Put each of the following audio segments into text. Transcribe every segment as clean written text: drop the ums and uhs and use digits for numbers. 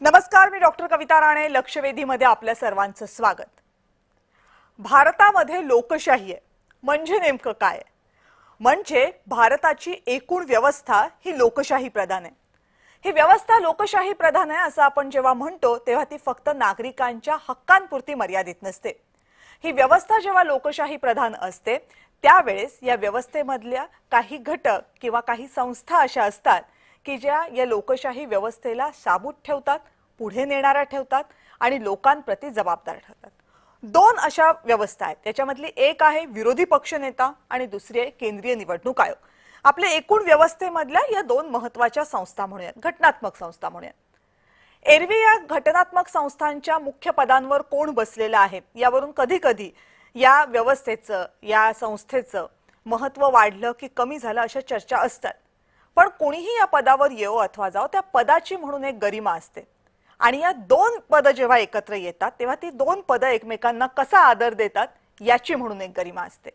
नमस्कार, मी डॉक्टर कविता राणे. लक्षवेधीमध्ये आपल्या सर्वांचं स्वागत. भारतामध्ये लोकशाही आहे म्हणजे नेमकं काय? म्हणजे भारताची एकूण व्यवस्था ही लोकशाही प्रधान आहे. ही व्यवस्था लोकशाही प्रधान आहे असं आपण जेव्हा म्हणतो तेव्हा ती फक्त नागरिकांच्या हक्कांपुरती मर्यादित नसते. ही व्यवस्था जेव्हा लोकशाही प्रधान असते त्यावेळेस या व्यवस्थेमधल्या काही घटक किंवा काही संस्था अशा असतात की ज्या या लोकशाही व्यवस्थेला साबूत ठेवतात, पुढे नेणाऱ्या ठेवतात आणि लोकांप्रती जबाबदार ठरतात. दोन अशा व्यवस्था आहेत. त्याच्यामधली एक आहे विरोधी पक्षनेता आणि दुसरी आहे केंद्रीय निवडणूक आयोग. आपल्या एकूण व्यवस्थेमधल्या या दोन महत्त्वाच्या संस्था म्हणूयात, घटनात्मक संस्था म्हणूयात. एरवी या घटनात्मक संस्थांच्या मुख्य पदांवर कोण बसलेलं आहे यावरून कधी कधी या व्यवस्थेचं, या संस्थेचं महत्त्व वाढलं की कमी झालं अशा चर्चा असतात. पण कोणीही या पदावर येवो अथवा जाओ, त्या पदाची म्हणून एक गरिमा असते. आणि या दोन पद जेव्हा एकत्र येतात तेव्हा ती दोन पद एकमेकांना कसा आदर देतात याची म्हणून एक गरिमा असते.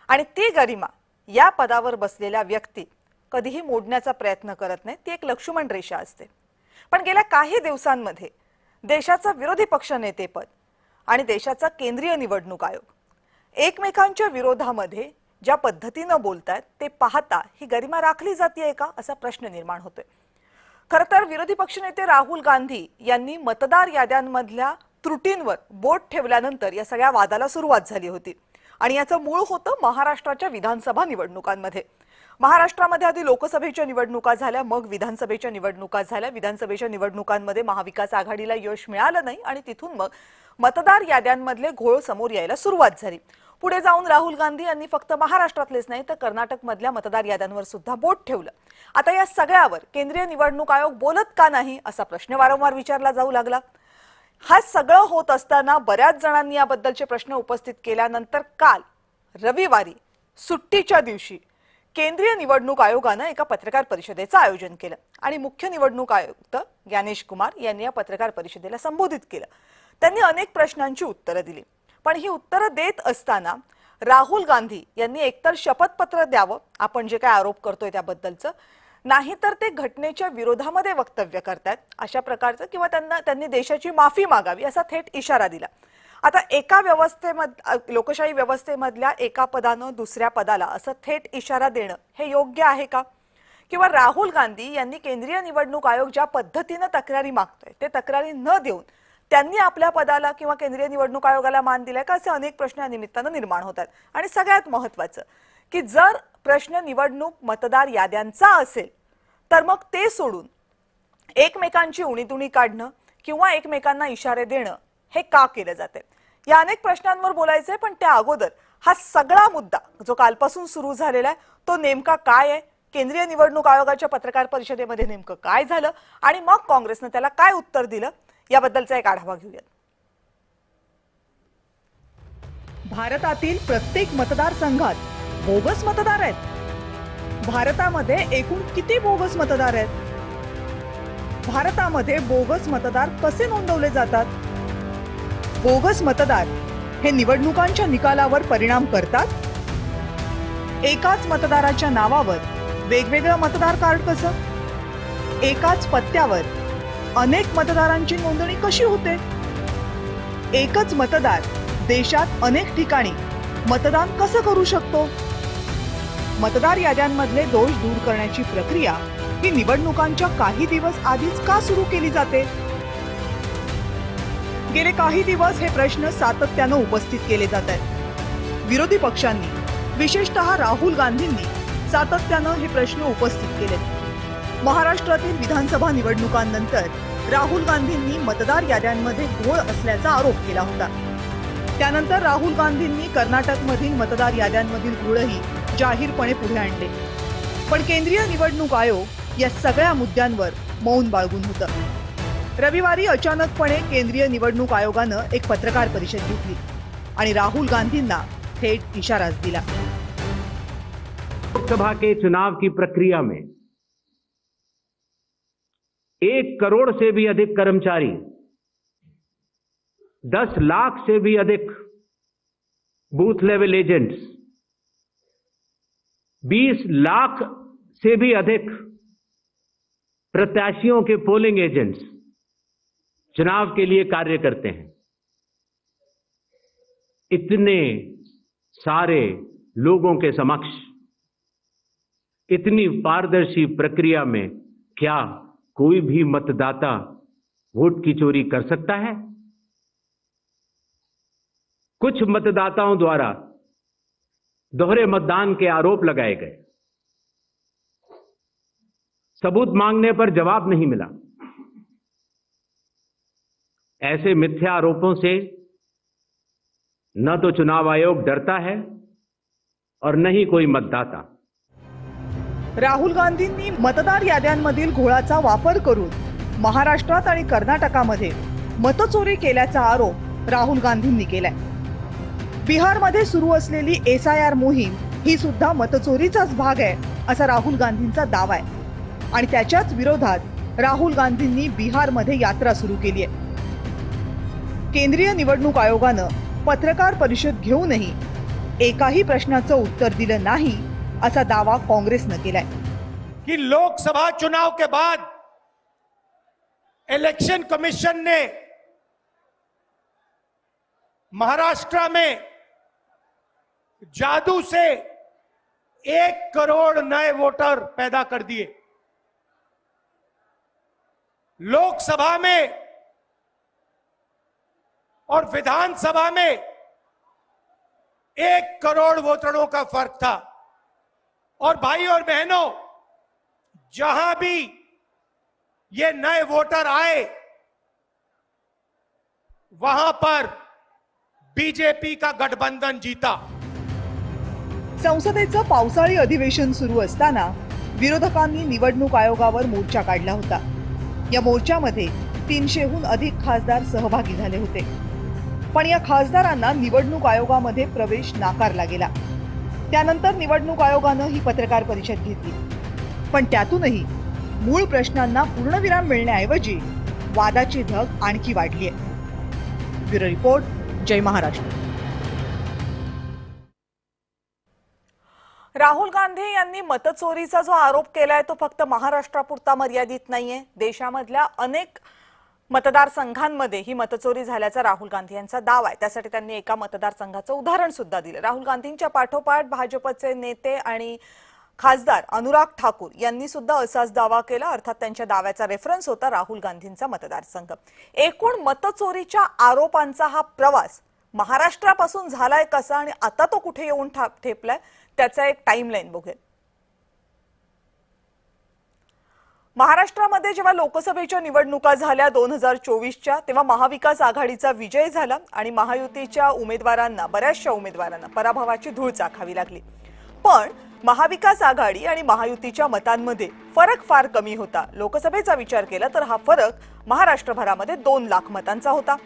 आणि ती गरिमा या पदावर बसलेल्या व्यक्ती कधीही मोडण्याचा प्रयत्न करत नाही. ती एक लक्ष्मण रेषा असते. पण गेल्या काही दिवसांमध्ये देशाचं विरोधी पक्षनेतेपद आणि देशाचा केंद्रीय निवडणूक आयोग एकमेकांच्या विरोधामध्ये ज्या पद्धतीनं बोलतात ते पाहता ही गरिमा राखली जाते का असा प्रश्न निर्माण होतोय. खरं तर विरोधी पक्षनेते राहुल गांधी यांनी मतदार याद्यांमधल्या त्रुटींवर बोट ठेवल्यानंतर या सगळ्या वादाला सुरुवात झाली होती. आणि याचं मूळ होतं महाराष्ट्राच्या विधानसभा निवडणुकांमध्ये. महाराष्ट्रामध्ये आधी लोकसभेच्या निवडणुका झाल्या, मग विधानसभेच्या निवडणुका झाल्या. विधानसभेच्या निवडणुकांमध्ये महाविकास आघाडीला यश मिळालं नाही आणि तिथून मग मतदार याद्यांमधले घोळ समोर यायला सुरुवात झाली. पुढे जाऊन राहुल गांधी यांनी फक्त महाराष्ट्रातलेच नाही तर कर्नाटकमधल्या मतदार याद्यांवर सुद्धा बोट ठेवलं. आता या सगळ्यावर केंद्रीय निवडणूक आयोग बोलत का नाही असा प्रश्न वारंवार विचारला जाऊ लागला. हा सगळं होत असताना बऱ्याच जणांनी याबद्दलचे प्रश्न उपस्थित केल्यानंतर काल रविवारी सुट्टीच्या दिवशी केंद्रीय निवडणूक आयोगानं एका पत्रकार परिषदेचं आयोजन केलं आणि मुख्य निवडणूक आयुक्त ज्ञानेश कुमार यांनी या पत्रकार परिषदेला संबोधित केलं. त्यांनी अनेक प्रश्नांची उत्तरं दिली. पण ही उत्तरं देत असताना राहुल गांधी यांनी एकतर शपथपत्र द्यावं आपण जे काय आरोप करतोय त्याबद्दलचं, नाहीतर ते घटनेच्या विरोधामध्ये वक्तव्य करतात अशा प्रकारचं, किंवा त्यांनी देशाची माफी मागावी असा थेट इशारा दिला. आता एका व्यवस्थेमध्ये, लोकशाही व्यवस्थेमधल्या एका पदानं दुसऱ्या पदाला असं थेट इशारा देणं हे योग्य आहे का? किंवा राहुल गांधी यांनी केंद्रीय निवडणूक आयोग ज्या पद्धतीनं तक्रारी मागतोय ते तक्रारी न देऊन त्यांनी आपल्या पदाला किंवा केंद्रीय निवडणूक आयोगाला मान दिलाय का असे अनेक प्रश्न या निमित्तानं निर्माण होतात. आणि सगळ्यात महत्त्वाचं की जर प्रश्न निवडणूक मतदार याद्यांचा असेल तर मग ते सोडून एकमेकांची उणीधुणी काढणं किंवा एकमेकांना इशारे देणं हे का केलं जाते या अनेक प्रश्नांवर बोलायचंय. पण त्या अगोदर हा सगळा मुद्दा जो कालपासून सुरू झालेला आहे तो नेमका काय आहे, केंद्रीय निवडणूक आयोगाच्या पत्रकार परिषदेमध्ये नेमकं काय झालं आणि मग काँग्रेसने त्याला काय उत्तर दिलं याबद्दलचा एक आढावा घेऊयात. भारतातील प्रत्येक मतदारसंघात बोगस मतदार आहेत. भारतामध्ये एकूण किती बोगस मतदार आहेत? भारतामध्ये बोगस मतदार कसे नोंदवले जातात? बोगस मतदार हे निवडणुकांच्या निकालावर परिणाम करतात? एकाच मतदाराच्या नावावर वेगवेगळं मतदार कार्ड कसं? एकाच पत्त्यावर अनेक मतदारांची नोंदणी कशी होते? एकच मतदार देशात अनेक ठिकाणी मतदान कसं करू शकतो? मतदार याद्यांमधले दोष दूर करण्याची प्रक्रिया ही निवडणुकांच्या काही दिवस आधीच का सुरू केली जाते? गेले काही दिवस हे प्रश्न सातत्यानं उपस्थित केले जात आहेत. विरोधी पक्षांनी, विशेषतः राहुल गांधींनी सातत्यानं हे प्रश्न उपस्थित केले. महाराष्ट्रातील विधानसभा निवडणुकांनंतर राहुल गांधींनी मतदार याद्यांमध्ये घोळ असल्याचा आरोप केला होता. त्यानंतर राहुल गांधींनी कर्नाटकमधील मतदार याद्यांमधील घोळही जाहीरपणे पुढे आणले. पण केंद्रीय निवडणूक आयोग या सगळ्या मुद्द्यांवर मौन बाळगून होतं. रविवारी अचानकपणे केंद्रीय निवडणूक आयोगानं एक पत्रकार परिषद घेतली आणि राहुल गांधींना थेट इशाराच दिला. लोकसभा के चुनाव की प्रक्रिया में 1 करोड़ से भी अधिक कर्मचारी, 10 लाख से भी अधिक बूथ लेवल एजेंट्स, 20 लाख से भी अधिक प्रत्याशियों के पोलिंग एजेंट्स चुनाव के लिए कार्य करते हैं, इतने सारे लोगों के समक्ष इतनी पारदर्शी प्रक्रिया में क्या कोई भी मतदाता वोट की चोरी कर सकता है? कुछ मतदाताओं द्वारा दोहरे मतदान के आरोप लगाए गए। सबूत मांगने पर जवाब नहीं मिला। ऐसे मिथ्या आरोपों से न तो चुनाव आयोग डरता है और न ही कोई मतदाता। राहुल गांधींनी मतदार याद्यांमधील घोळाचा वापर करून महाराष्ट्रात आणि कर्नाटकामध्ये मतचोरी केल्याचा आरोप राहुल गांधींनी केलाय। बिहारमध्ये सुरू असलेली SIR मोहीम ही सुद्धा मतचोरीचाच भाग आहे असा राहुल गांधींचा दावा आहे आणि त्याच्याच विरोधात राहुल गांधींनी बिहारमध्ये यात्रा सुरू केली आहे। केंद्रीय निवडणूक आयोगानं पत्रकार परिषद घेऊनही एकाही प्रश्नाचं उत्तर दिलं नाही असा दावा काँग्रेसनं केलाय कि लोकसभा चुनाव के बाद इलेक्शन कमीशन ने महाराष्ट्र में जादू से 1 करोड़ नए वोटर पैदा कर दिए। लोकसभा में और विधानसभा में 1 करोड़ वोटरों का फर्क था। और भाई और बहनों, जहां भी ये नए वोटर आए वहां पर बीजेपी का गठबंधन जीता। संसदेचं पावसाळी अधिवेशन सुरू असताना विरोधकांनी निवडणूक आयोगावर मोर्चा काढला होता। या मोर्चामध्ये 300हून अधिक खासदार सहभागी झाले होते, पण या खासदारांना निवडणूक आयोगामध्ये प्रवेश नाकारला गेला। त्यानंतर निवडणूक आयोगानं ही पत्रकार परिषद घेतली, पण त्यातूनही मूळ प्रश्नांना पूर्णविराम मिळण्याऐवजी वादाची धग आणखी वाढली आहे। ब्युरो रिपोर्ट, जय महाराष्ट्र। राहुल गांधी यांनी मतचोरीचा जो आरोप केलाय तो फक्त महाराष्ट्रापुरता मर्यादित नाहीये। देशामधल्या अनेक मतदारसंघांमध्ये ही मतचोरी झाल्याचा राहुल गांधी यांचा दावा आहे। त्यासाठी त्यांनी एका मतदारसंघाचं उदाहरण सुद्धा दिलं। राहुल गांधींच्या पाठोपाठ भाजपचे नेते आणि खासदार अनुराग ठाकूर यांनी सुद्धा असाच दावा केला। अर्थात त्यांच्या दाव्याचा रेफरन्स होता राहुल गांधींचा मतदारसंघ। एकूण मतचोरीच्या आरोपांचा हा प्रवास महाराष्ट्रापासून झालाय कसा आणि आता तो कुठे येऊन ठेपलाय त्याचा एक टाइमलाईन बघूया। महाराष्ट्रामध्ये जेव्हा लोकसभेच्या निवडणुका झाल्या 2024च्या, तेव्हा महाविकास आघाडीचा विजय झाला आणि महायुतीच्या उमेदवारांना, बऱ्याचशा उमेदवारांना पराभवाची धूळ चाखावी लागली। पण महाविकास आघाडी आणि महायुतीच्या मतांमध्ये फरक फार कमी होता। लोकसभेचा विचार केला तर हा फरक महाराष्ट्रभरामध्ये 2 लाख मतांचा होता।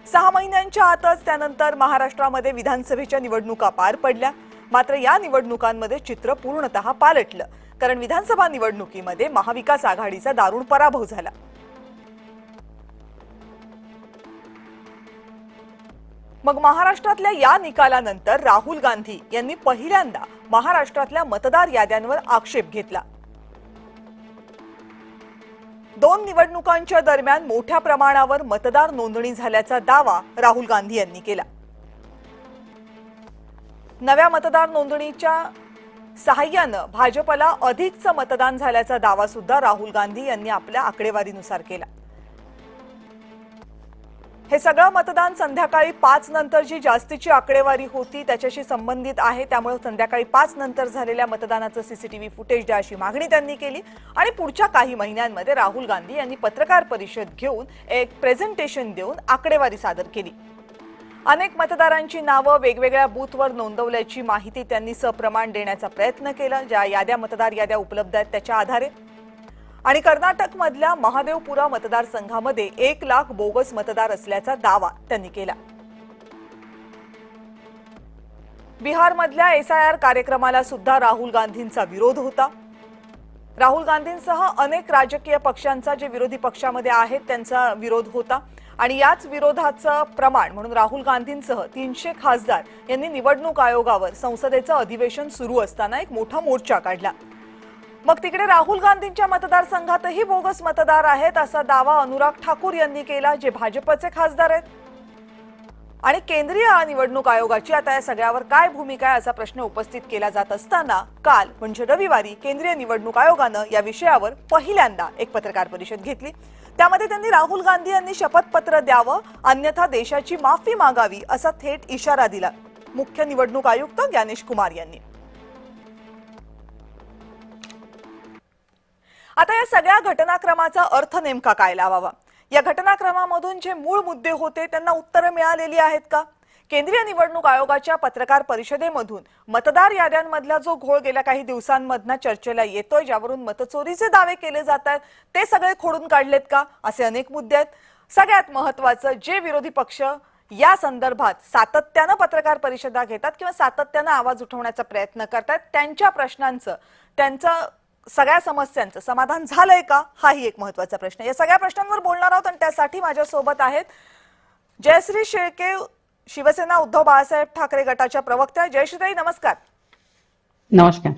6 महिन्यांच्या आतच त्यानंतर महाराष्ट्रामध्ये विधानसभेच्या निवडणुका पार पडल्या। मात्र या निवडणुकांमध्ये चित्र पूर्णतः पालटलं, कारण विधानसभा निवडणुकीमध्ये महाविकास आघाडीचा दारुण पराभव झाला। मग महाराष्ट्रातल्या या निकालानंतर राहुल गांधी यांनी पहिल्यांदा महाराष्ट्रातल्या मतदार याद्यांवर आक्षेप घेतला। 2 निवडणुकांच्या दरम्यान मोठ्या प्रमाणावर मतदार नोंदणी झाल्याचा दावा राहुल गांधी यांनी केला। नव्या मतदार नोंदणीच्या सहाय्यानं भाजपला अधिकचं मतदान झाल्याचा दावा सुद्धा राहुल गांधी यांनी आपल्या आकडेवारीनुसार केला। हे सगळं मतदान संध्याकाळी 5 नंतर जी जास्तीची आकडेवारी होती त्याच्याशी संबंधित आहे। त्यामुळे संध्याकाळी 5 नंतर झालेल्या मतदानाचं सीसीटीव्ही फुटेज द्या अशी मागणी त्यांनी केली आणि पुढच्या काही महिन्यांमध्ये राहुल गांधी यांनी पत्रकार परिषद घेऊन एक प्रेझेंटेशन देऊन आकडेवारी सादर केली। अनेक मतदारांची नावं वेगवेगळ्या बूथवर नोंदवल्याची माहिती त्यांनी सप्रमाण देण्याचा प्रयत्न केला, ज्या याद्या मतदार याद्या उपलब्ध आहेत त्याच्या आधारे। आणि कर्नाटकमधल्या महादेवपुरा मतदारसंघामध्ये 1 लाख बोगस मतदार असल्याचा दावा त्यांनी केला। बिहारमधल्या SIR कार्यक्रमाला सुद्धा राहुल गांधींचा विरोध होता। राहुल गांधींसह अनेक राजकीय पक्षांचा, जे विरोधी पक्षामध्ये आहेत, त्यांचा विरोध होता आणि याच विरोधाचं प्रमाण म्हणून राहुल गांधींसह 300 खासदार यांनी निवडणूक आयोगावर संसदेचं अधिवेशन सुरू असताना एक मोठा मोर्चा काढला। मग तिकडे राहुल गांधींच्या मतदारसंघातही बोगस मतदार आहेत असा दावा अनुराग ठाकूर यांनी केला, जे भाजपचे खासदार आहेत. आणि केंद्रीय निवडणूक आयोगाची आता या सगळ्यावर काय भूमिका आहे असा प्रश्न उपस्थित केला जात असताना काल म्हणजे रविवारी केंद्रीय निवडणूक आयोगानं या विषयावर पहिल्यांदा एक पत्रकार परिषद घेतली. त्यामध्ये त्यांनी राहुल गांधी यांनी शपथपत्र द्यावं अन्यथा देशाची माफी मागावी असा थेट इशारा दिला. मुख्य निवडणूक आयुक्त ज्ञानेश कुमार यांनी. आता या सगळ्या घटनाक्रमाचा अर्थ नेमका काय लावावा, या घटनाक्रमामधून जे मूळ मुद्दे होते त्यांना उत्तरं मिळालेली आहेत का? केंद्रीय निवडणूक आयोगाच्या पत्रकार परिषदेमधून मतदार याद्यांमधला जो घोळ गेल्या काही दिवसांमधनं चर्चेला येतोय, ज्यावरून मतचोरीचे दावे केले जात आहेत, ते सगळे खोडून काढलेत का? असे अनेक मुद्दे आहेत. सगळ्यात महत्त्वाचं, जे विरोधी पक्ष या संदर्भात सातत्यानं पत्रकार परिषदा घेतात किंवा सातत्यानं आवाज उठवण्याचा प्रयत्न करतात, त्यांच्या प्रश्नांचं, त्यांचं सगळ्या समस्यांचं समाधान झालंय का, हाही एक महत्त्वाचा प्रश्न. या सगळ्या प्रश्नांवर बोलणार आहोत आणि त्यासाठी माझ्यासोबत आहेत जयश्री शेळके, शिवसेना उद्धव बाळासाहेब ठाकरे गटाच्या प्रवक्त्या. जयश्रीताई नमस्कार. नमस्कार.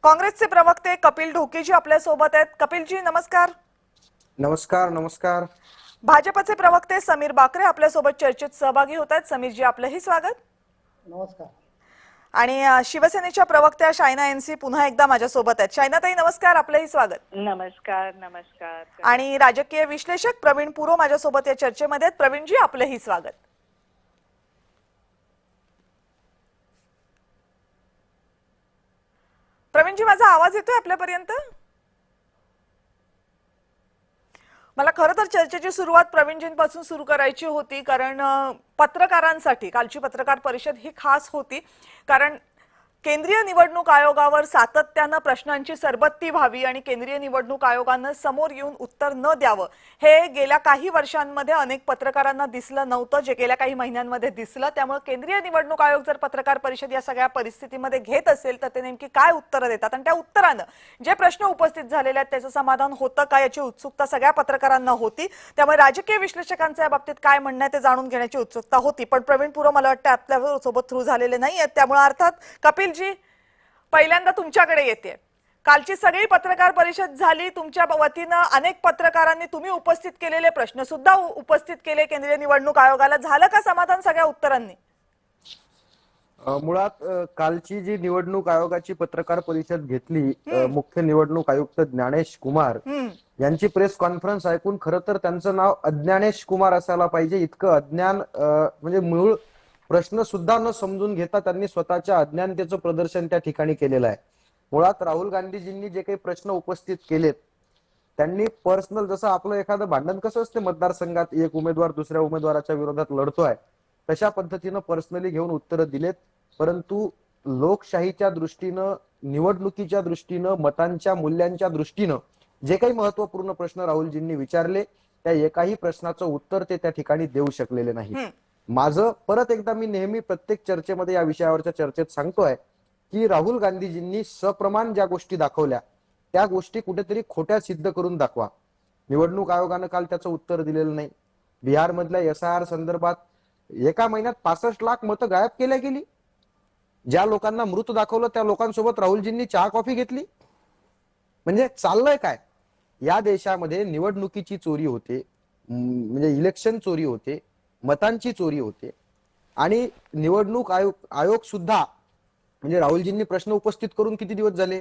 काँग्रेसचे प्रवक्ते कपिल ढोकेजी आपल्यासोबत आहेत. कपिलजी नमस्कार. नमस्कार. नमस्कार. भाजपचे प्रवक्ते समीर बाकरे आपल्यासोबत चर्चेत सहभागी होत आहेत. समीरजी आपलंही स्वागत. नमस्कार. आणि शिवसेनेच्या प्रवक्त्या शायना एनसी पुन्हा एकदा माझ्यासोबत आहेत. शायनाताई नमस्कार, आपलंही स्वागत. नमस्कार. नमस्कार. आणि राजकीय विश्लेषक प्रवीण पुरो माझ्यासोबत या चर्चेमध्ये आहेत. प्रवीणजी आपलंही स्वागत. प्रवीणजी माझा आवाज येतोय आपल्यापर्यंत? मला खरं तर चर्चेची सुरुवात प्रवीणजींपासून सुरू करायची होती, कारण पत्रकारांसाठी कालची पत्रकार परिषद ही खास होती, कारण केंद्रीय निवडणूक आयोगावर सातत्यानं प्रश्नांची सरबत्ती व्हावी आणि केंद्रीय निवडणूक आयोगानं समोर येऊन उत्तर न द्यावं, हे गेल्या काही वर्षांमध्ये अनेक पत्रकारांना दिसलं नव्हतं, जे गेल्या काही महिन्यांमध्ये दिसलं. त्यामुळे केंद्रीय निवडणूक आयोग जर पत्रकार परिषद या सगळ्या परिस्थितीमध्ये घेत असेल तर ते नेमकी काय उत्तरं देतात आणि त्या उत्तरानं जे प्रश्न उपस्थित झालेले आहेत त्याचं समाधान होतं का, याची उत्सुकता सगळ्या पत्रकारांना होती. त्यामुळे राजकीय विश्लेषकांचं या बाबतीत काय म्हणणं आहे ते जाणून घेण्याची उत्सुकता होती. पण प्रवीण पुरो मला वाटतं आपल्या सोबत थ्रू झालेले नाही आहेत, त्यामुळे अर्थात कपिलजी पहिल्यांदा तुमच्याकडे येते. कालची सगळी पत्रकार परिषद झाली, तुमच्या वतीनं अनेक पत्रकारांनी तुम्ही उपस्थित केलेले प्रश्न सुद्धा उपस्थित केले केंद्रीय निवडणूक आयोगाला. झालं का समाधान सगळ्या उत्तरांनी? मुळात कालची जी निवडणूक आयोगाची पत्रकार परिषद घेतली, मुख्य निवडणूक आयुक्त ज्ञानेश कुमार यांची प्रेस कॉन्फरन्स ऐकून खरं तर त्यांचं नाव अज्ञानेश कुमार असायला पाहिजे. इतकं अज्ञान, म्हणजे मूळ प्रश्न सुद्धा न समजून घेता त्यांनी स्वतःच्या अज्ञानतेचं प्रदर्शन त्या ठिकाणी केलेलं आहे. मुळात राहुल गांधीजींनी जे काही प्रश्न उपस्थित केलेत त्यांनी पर्सनल, जसं आपलं एखादं भांडण कसं असते मतदारसंघात, एक उमेदवार दुसऱ्या उमेदवाराच्या विरोधात लढतोय, तशा पद्धतीनं पर्सनली घेऊन उत्तरं दिलेत. परंतु लोकशाहीच्या दृष्टीनं, निवडणुकीच्या दृष्टीनं, मतांच्या मूल्यांच्या दृष्टीनं जे काही महत्वपूर्ण प्रश्न राहुलजींनी विचारले त्या एकाही प्रश्नाचं उत्तर ते त्या ठिकाणी देऊ शकलेले नाही. माझं परत एकदा, मी नेहमी प्रत्येक चर्चेमध्ये या विषयावरच्या चर्चेत सांगतोय की राहुल गांधीजींनी सप्रमाण ज्या गोष्टी दाखवल्या त्या गोष्टी कुठेतरी खोट्या सिद्ध करून दाखवा. निवडणूक आयोगानं काल त्याचं उत्तर दिलेलं नाही. बिहारमधल्या SIR संदर्भात एका महिन्यात 65 लाख मतं गायब केल्या गेली. ज्या लोकांना मृत दाखवलं त्या लोकांसोबत राहुलजींनी चहा कॉफी घेतली. म्हणजे चाललंय काय? या देशामध्ये निवडणुकीची चोरी होते, म्हणजे इलेक्शन चोरी होते, मतांची चोरी होते आणि निवडणूक आयोग सुद्धा, म्हणजे राहुलजींनी प्रश्न उपस्थित करून किती दिवस झाले,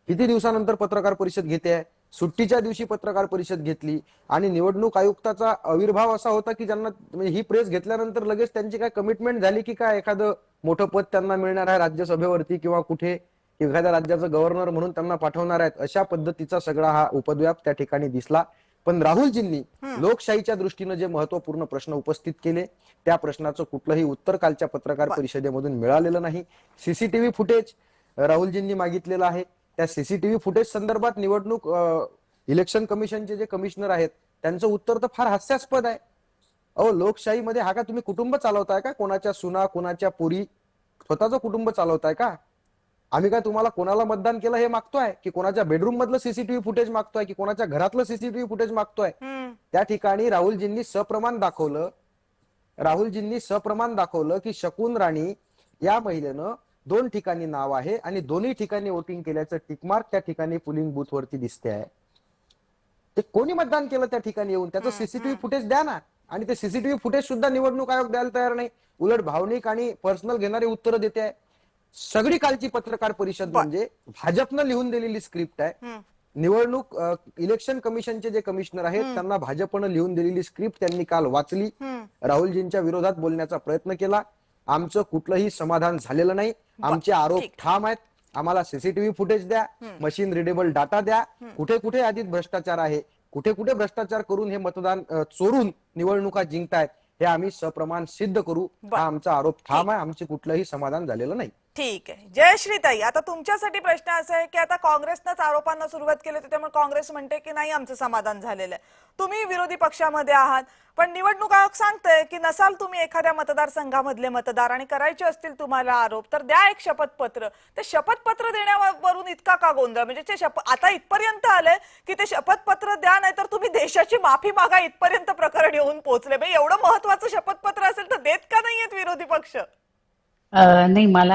किती दिवसानंतर पत्रकार परिषद घेते आहे, सुट्टीच्या दिवशी पत्रकार परिषद घेतली आणि निवडणूक आयुक्ताचा आविर्भाव असा होता की ज्यांना, म्हणजे ही प्रेस घेतल्यानंतर लगेच त्यांची काय कमिटमेंट झाली की काय एखादं मोठं पद त्यांना मिळणार आहे राज्यसभेवरती किंवा कुठे, एखाद्या राज्याचं गव्हर्नर म्हणून त्यांना पाठवणार आहेत, अशा पद्धतीचा सगळा हा उपद्व्याप त्या ठिकाणी दिसला. पण राहुलजींनी लोकशाहीच्या दृष्टीनं जे महत्वपूर्ण प्रश्न उपस्थित केले त्या प्रश्नाचं कुठलंही उत्तर कालच्या पत्रकार परिषदेमधून मिळालेलं नाही. सीसीटीव्ही फुटेज राहुलजींनी मागितलेलं आहे. त्या सीसीटीव्ही फुटेज संदर्भात निवडणूक इलेक्शन कमिशनचे जे कमिशनर आहेत त्यांचं उत्तर तर फार हास्यास्पद आहे. अहो, लोकशाहीमध्ये हा का तुम्ही कुटुंब चालवताय का? कोणाच्या सुना, कोणाच्या पोरी, स्वतःचं कुटुंब चालवताय का? आम्ही काय तुम्हाला कोणाला मतदान केलं हे मागतोय की कोणाच्या बेडरूम मधलं सीसीटीव्ही फुटेज मागतोय की कोणाच्या घरातलं सीसीटीव्ही फुटेज मागतोय? त्या ठिकाणी राहुलजींनी सप्रमाण दाखवलं की शकून राणी या महिलेनं 2 ठिकाणी नाव आहे आणि दोन्ही ठिकाणी वोटिंग केल्याचं टिकमार्क त्या ठिकाणी पोलिंग बूथ वरती दिसते आहे. ते कोणी मतदान केलं त्या ठिकाणी येऊन त्याचं सीसीटीव्ही फुटेज द्या ना. आणि ते सीसीटीव्ही फुटेज सुद्धा निवडणूक आयोग द्यायला तयार नाही. उलट भावनिक आणि पर्सनल घेणारे उत्तरं देते आहे. सगळी कालची पत्रकार परिषद म्हणजे भाजपनं लिहून दिलेली स्क्रिप्ट आहे. निवडणूक इलेक्शन कमिशनचे जे कमिशनर आहेत त्यांना भाजपनं लिहून दिलेली स्क्रिप्ट त्यांनी काल वाचली. राहुलजींच्या विरोधात बोलण्याचा प्रयत्न केला. आमचं कुठलंही समाधान झालेलं नाही. आमचे आरोप ठाम आहेत. आम्हाला सीसीटीव्ही फुटेज द्या, मशीन रिडेबल डाटा द्या. कुठे कुठे आधीच भ्रष्टाचार आहे, कुठे कुठे भ्रष्टाचार करून हे मतदान चोरून निवडणुका जिंकतायत हे आम्ही सप्रमाण सिद्ध करू. हा आमचा आरोप ठाम आहे. आमचे कुठलंही समाधान झालेलं नाही. ठीक आहे. जयश्रीताई, आता तुमच्यासाठी प्रश्न असा आहे की आता काँग्रेसनंच आरोपांना सुरुवात केली होती, त्यामुळे काँग्रेस म्हणते की नाही आमचं समाधान झालेलं आहे. तुम्ही विरोधी पक्षामध्ये आहात, पण निवडणूक आयोग सांगतंय की नसाल तुम्ही एखाद्या मतदारसंघामधले मतदार आणि करायचे असतील तुम्हाला आरोप तर द्या एक शपथपत्र. ते शपथपत्र देण्यावरून इतका का गोंधळ? म्हणजे ते आता इथपर्यंत आलंय की ते शपथपत्र द्या नाहीतर तुम्ही देशाची माफी मागा इथपर्यंत प्रकरण येऊन पोहोचले. एवढं महत्वाचं शपथपत्र असेल तर देत का नाहीयेत विरोधी पक्ष? नाही, मला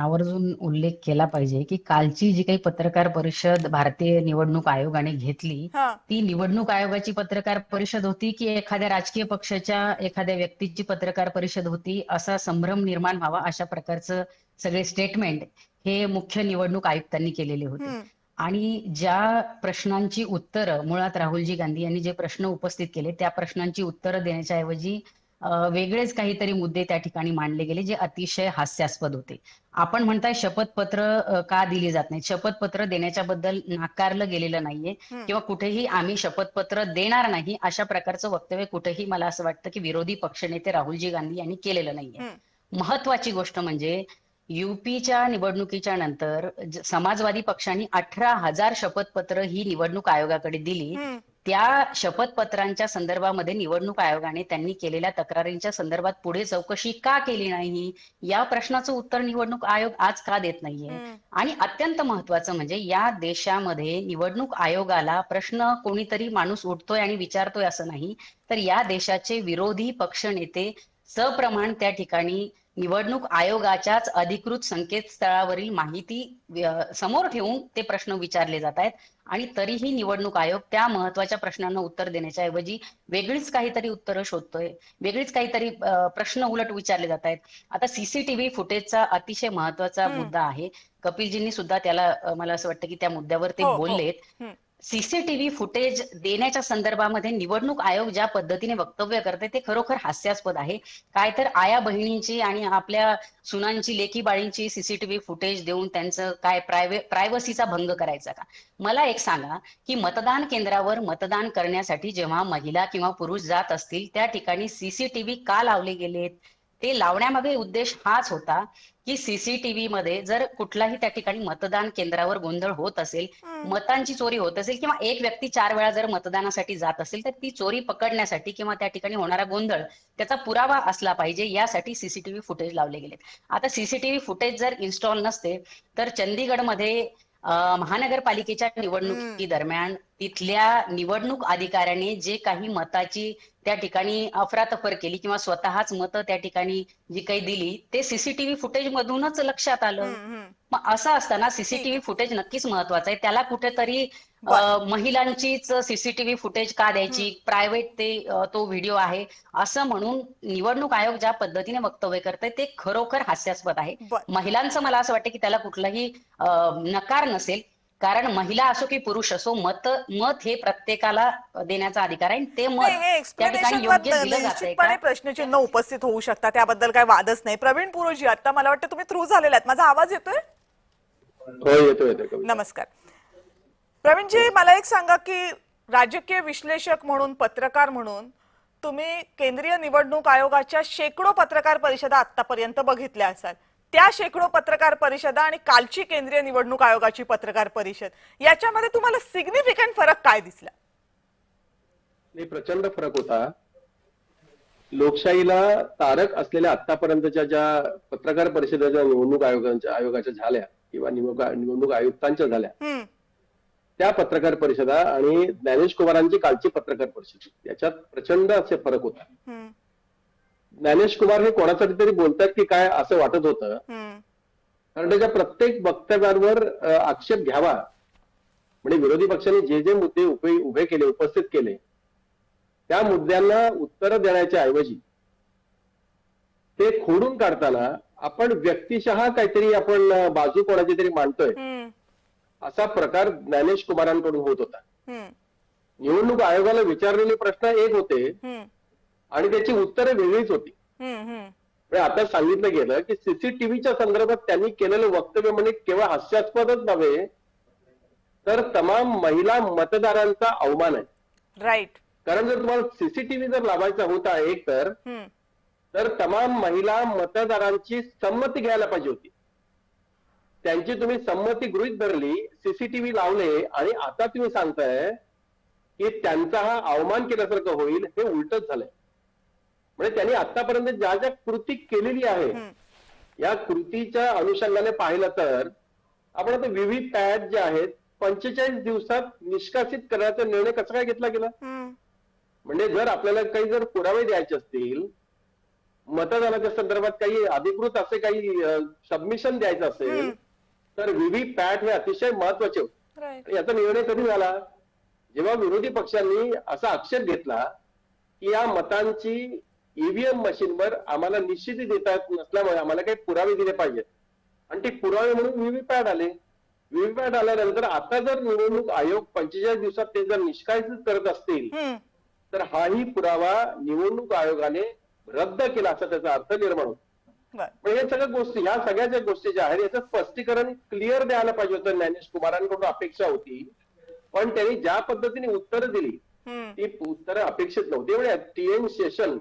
आवर्जून उल्लेख केला पाहिजे की कालची जी काही पत्रकार परिषद भारतीय निवडणूक आयोगाने घेतली ती निवडणूक आयोगाची पत्रकार परिषद होती की एखाद्या राजकीय पक्षाच्या एखाद्या व्यक्तीची पत्रकार परिषद होती असा संभ्रम निर्माण व्हावा अशा प्रकारचं सगळे स्टेटमेंट हे मुख्य निवडणूक आयुक्तांनी केलेले होते. आणि ज्या प्रश्नांची उत्तरं मुळात राहुलजी गांधी यांनी जे प्रश्न उपस्थित केले त्या प्रश्नांची उत्तरं देण्याच्या ऐवजी वेगळेच काहीतरी मुद्दे त्या ठिकाणी मांडले गेले जे अतिशय हास्यास्पद होते. आपण म्हणताय शपथपत्र का दिली जात नाही? शपथपत्र देण्याच्या बद्दल नाकारलं गेलेलं नाहीये किंवा कुठेही आम्ही शपथपत्र देणार नाही अशा प्रकारचं वक्तव्य कुठेही मला असं वाटतं की विरोधी पक्षनेते राहुलजी गांधी यांनी केलेलं नाहीये. महत्वाची गोष्ट म्हणजे युपीच्या निवडणुकीच्या नंतर समाजवादी पक्षांनी 18,000 शपथपत्र ही निवडणूक आयोगाकडे दिली. त्या शपथपत्रांच्या संदर्भामध्ये निवडणूक आयोगाने त्यांनी केलेल्या तक्रारींच्या संदर्भात पुढे चौकशी का केली नाही या प्रश्नाचं उत्तर निवडणूक आयोग आज का देत नाहीये. आणि अत्यंत महत्वाचं म्हणजे या देशामध्ये निवडणूक आयोगाला प्रश्न कोणीतरी माणूस उठतोय आणि विचारतोय असं नाही, तर या देशाचे विरोधी पक्षनेते सप्रमाण त्या ठिकाणी निवडणूक आयोगाच्याच अधिकृत संकेतस्थळावरील माहिती समोर ठेवून ते प्रश्न विचारले जात आहेत. आणि तरीही निवडणूक आयोग त्या महत्वाच्या प्रश्नांना उत्तर देण्याच्या ऐवजी वेगळीच काहीतरी उत्तरं शोधतोय, वेगळीच काहीतरी प्रश्न उलट विचारले जात आहेत. आता सीसीटीव्ही फुटेजचा अतिशय महत्वाचा मुद्दा आहे. कपिलजींनी सुद्धा त्याला मला असं वाटतं की त्या मुद्द्यावर ते बोललेत. सीसीटीव्ही फुटेज देण्याच्या संदर्भामध्ये निवडणूक आयोग ज्या पद्धतीने वक्तव्य करते ते खरोखर हास्यास्पद आहे. काय तर आया बहिणींची आणि आपल्या सुनांची लेकी बाळींची सीसीटीव्ही फुटेज देऊन त्यांचं काय प्रायव्हसीचा भंग करायचा का? मला एक सांगा की मतदान केंद्रावर मतदान करण्यासाठी जेव्हा महिला किंवा पुरुष जात असतील त्या ठिकाणी सीसीटीव्ही का लावले गेलेत? ते लावण्यामागे उद्देश हाच होता की सीसीटीव्ही मध्ये जर कुठलाही त्या ठिकाणी मतदान केंद्रावर गोंधळ होत असेल, मतांची चोरी होत असेल किंवा एक व्यक्ती 4 वेळा जर मतदानासाठी जात असेल तर ती चोरी पकडण्यासाठी किंवा त्या ठिकाणी होणारा गोंधळ त्याचा पुरावा असला पाहिजे यासाठी सीसीटीव्ही फुटेज लावले गेलेत. आता सीसीटीव्ही फुटेज जर इन्स्टॉल नसते तर चंदीगडमध्ये महानगरपालिकेच्या निवडणुकी दरम्यान तिथल्या निवडणूक अधिकाऱ्याने जे काही मताची त्या ठिकाणी अफरातफर केली किंवा स्वतःच मतं त्या ठिकाणी जी काही दिली ते सीसीटीव्ही फुटेज मधूनच लक्षात आलं. मग असं असताना सीसीटीव्ही फुटेज नक्कीच महत्वाचं आहे. त्याला कुठेतरी महिलांचीच सीसीटीव्ही फुटेज का द्यायची, प्रायव्हेट तो व्हिडिओ आहे असं म्हणून निवडणूक आयोग ज्या पद्धतीने वक्तव्य करतंय ते खरोखर हास्यास्पद आहे. महिलांचं मला असं वाटतं की त्याला कुठलाही नकार नसेल, कारण महिला असो की पुरुष असो मत हे प्रत्येकाला देण्याचा अधिकार आहे. ते मत त्या ठिकाणी योग्य दिलं जातंय. प्रश्नचिन्ह उपस्थित होऊ शकतात त्याबद्दल काही वादच नाही. प्रवीण पुरोजी, आता मला वाटतं तुम्ही थ्रू झालेला आहेत. माझा आवाज येतोय? येतोय. नमस्कार प्रवीणजी, मला एक सांगा की राजकीय विश्लेषक म्हणून, पत्रकार म्हणून तुम्ही केंद्रीय निवडणूक आयोगाच्या शेकडो पत्रकार परिषदा आतापर्यंत बघितल्या असाल. त्या शेकडो पत्रकार परिषदा आणि कालची केंद्रीय निवडणूक आयोगाची पत्रकार परिषद याच्यामध्ये तुम्हाला सिग्निफिकंट फरक काय दिसला? नाही, प्रचंड फरक होता. लोकशाहीला तारक असलेल्या आतापर्यंतच्या ज्या पत्रकार परिषदेच्या निवडणूक आयोगाच्या झाल्या किंवा निवडणूक आयुक्तांच्या झाल्या त्या पत्रकार परिषदा आणि ज्ञानेश कुमारांची कालची पत्रकार परिषद याच्यात प्रचंड असे फरक होता. ज्ञानेश कुमार हे कोणासाठी तरी बोलतात की काय असं वाटत होतं. कारण त्याच्या प्रत्येक वक्तव्यावर आक्षेप घ्यावा, म्हणजे विरोधी पक्षांनी जे जे मुद्दे उभे केले, उपस्थित केले, त्या मुद्द्यांना उत्तर देण्याच्या ऐवजी ते खोडून काढताना आपण व्यक्तिशः काहीतरी आपण बाजू कोणाची तरी मांडतोय, असा प्रकार ज्ञानेश कुमारांकडून होत होता. निवडणूक आयोगाला विचारलेले प्रश्न एक होते आणि त्याची उत्तरे वेगळीच होती. म्हणजे आता सांगितलं गेलं की सीसीटीव्हीच्या संदर्भात त्यांनी केलेलं वक्तव्य म्हणजे केवळ हास्यास्पदच नव्हे, तर तमाम महिला मतदारांचा अवमान आहे. राईट. कारण जर तुम्हाला सीसीटीव्ही जर लावायचा होता एक तर तमाम महिला मतदारांची संमती घ्यायला पाहिजे होती. त्यांची तुम्ही संमती गृहीत धरली, सीसीटीव्ही लावले आणि आता तुम्ही सांगताय की त्यांचा हा अवमान केल्यासारखं होईल, हे उलटच झालंय. म्हणजे त्यांनी आतापर्यंत ज्या ज्या कृती केलेली आहे, या कृतीच्या अनुषंगाने पाहिलं तर आपण आता व्हीव्हीपॅट जे आहेत 45 दिवसात निष्कासित करण्याचा निर्णय कसा काय घेतला गेला? म्हणजे जर आपल्याला काही जर पुरावे द्यायचे असतील, मतदानाच्या संदर्भात काही अधिकृत असे काही सबमिशन द्यायचं असेल, तर व्हीव्हीपॅट हे अतिशय महत्वाचे होते. याचा निर्णय कधी झाला? जेव्हा विरोधी पक्षांनी असा आक्षेप घेतला की या मतांची ईव्हीएम मशीनवर आम्हाला निश्चिती देता येत नसल्यामुळे आम्हाला काही पुरावे दिले पाहिजेत, आणि ते पुरावे म्हणून व्हीव्हीपॅट आले. व्हीव्हीपॅट आल्यानंतर आता जर निवडणूक आयोग 45 दिवसात ते जर निष्कासित करत असतील, तर हाही पुरावा निवडणूक आयोगाने रद्द केला असा त्याचा अर्थ निर्माण होतो. पण हे सगळ्या गोष्टी, ह्या सगळ्या ज्या गोष्टी ज्या आहेत याचं स्पष्टीकरण क्लिअर द्यायला पाहिजे होतं, ज्ञानेश कुमारांकडून अपेक्षा होती. पण त्यांनी ज्या पद्धतीने उत्तरं दिली ती उत्तरं अपेक्षित नव्हती. म्हणजे TN शेषन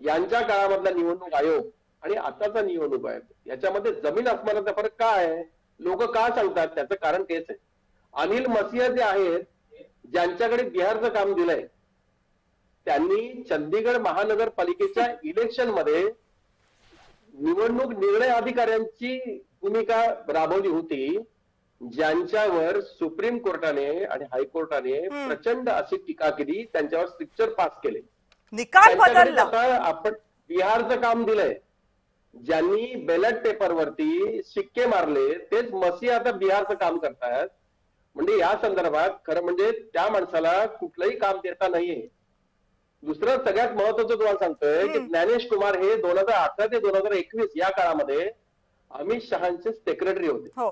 यांच्या काळामधला निवडणूक आयोग आणि आताचा निवडणूक आयोग याच्यामध्ये जमीन आसमानाचा फरक काय आहे? लोक का सांगतात? त्याचं कारण तेच आहे. अनिल मसिया जे आहेत, ज्यांच्याकडे बिहारचं काम दिलंय, त्यांनी चंदीगड महानगरपालिकेच्या इलेक्शन मध्ये निवडणूक निर्णय अधिकाऱ्यांची भूमिका राबवली होती, ज्यांच्यावर सुप्रीम कोर्टाने आणि हायकोर्टाने प्रचंड अशी टीका केली, त्यांच्यावर स्ट्रिक्चर पास केले, निकाल बदलला. आपण बिहारचं काम दिलंय, ज्यांनी बॅलेट पेपरवरती शिक्के मारले, तेच मसी आता बिहारचं काम करतायत. म्हणजे या संदर्भात खरं म्हणजे त्या माणसाला कुठलंही काम देता नाहीये. दुसरं सगळ्यात महत्वाचं तुम्हाला सांगतोय की ज्ञानेश कुमार हे 2018 ते 2021 या काळामध्ये अमित शहाचे सेक्रेटरी होते.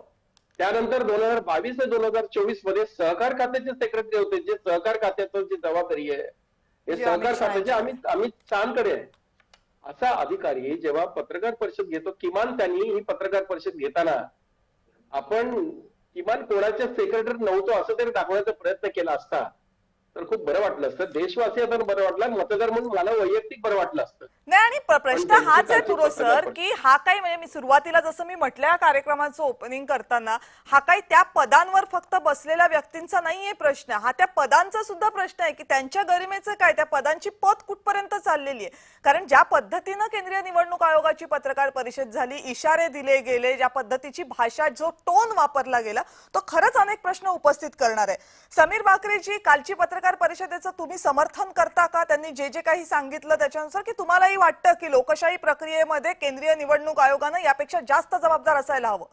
त्यानंतर 2022 ते 2024 मध्ये सहकार खात्याचे सेक्रेटरी होते. जे सहकार खात्याचं जी जबाबदारी आहे हे सहकार खात्याचे अमित शहाकडे आहे. असा अधिकारी जेव्हा पत्रकार परिषद घेतो, किमान त्यांनी ही पत्रकार परिषद घेताना आपण किमान कोणाच्या सेक्रेटरी नव्हतो असं तरी दाखवण्याचा प्रयत्न केला असता तर खूप बरं वाटलं असतं. देशवासियांना बरं वाटलं, मतदार म्हणून मला वैयक्तिक बरं वाटलं असतं. नाही, आणि प्रश्न हाच आहे तुरो सर की हा काही म्हणजे मी सुरुवातीला जसं मी म्हटलं कार्यक्रमाचं ओपनिंग करताना, हा काही त्या पदांवर फक्त बसलेल्या व्यक्तींचा नाहीये प्रश्न, हा त्या पदांचा सुद्धा प्रश्न आहे की त्यांच्या गरिमेचं काय, त्या पदांची पद कुठपर्यंत चाललेली आहे. कारण ज्या पद्धतीनं केंद्रीय निवडणूक आयोगाची पत्रकार परिषद झाली, इशारे दिले गेले, ज्या पद्धतीची भाषा, जो टोन वापरला गेला, तो खरंच अनेक प्रश्न उपस्थित करणार आहे. समीर बाकरेजी, कालची पत्रकार परिषदेचं तुम्ही समर्थन करता का? त्यांनी जे जे काही सांगितलं त्याच्यानुसार, की तुम्हालाही वाटतं की लोकशाही प्रक्रियेमध्ये केंद्रीय निवडणूक आयोगानं यापेक्षा जास्त जबाबदार असायला हवं?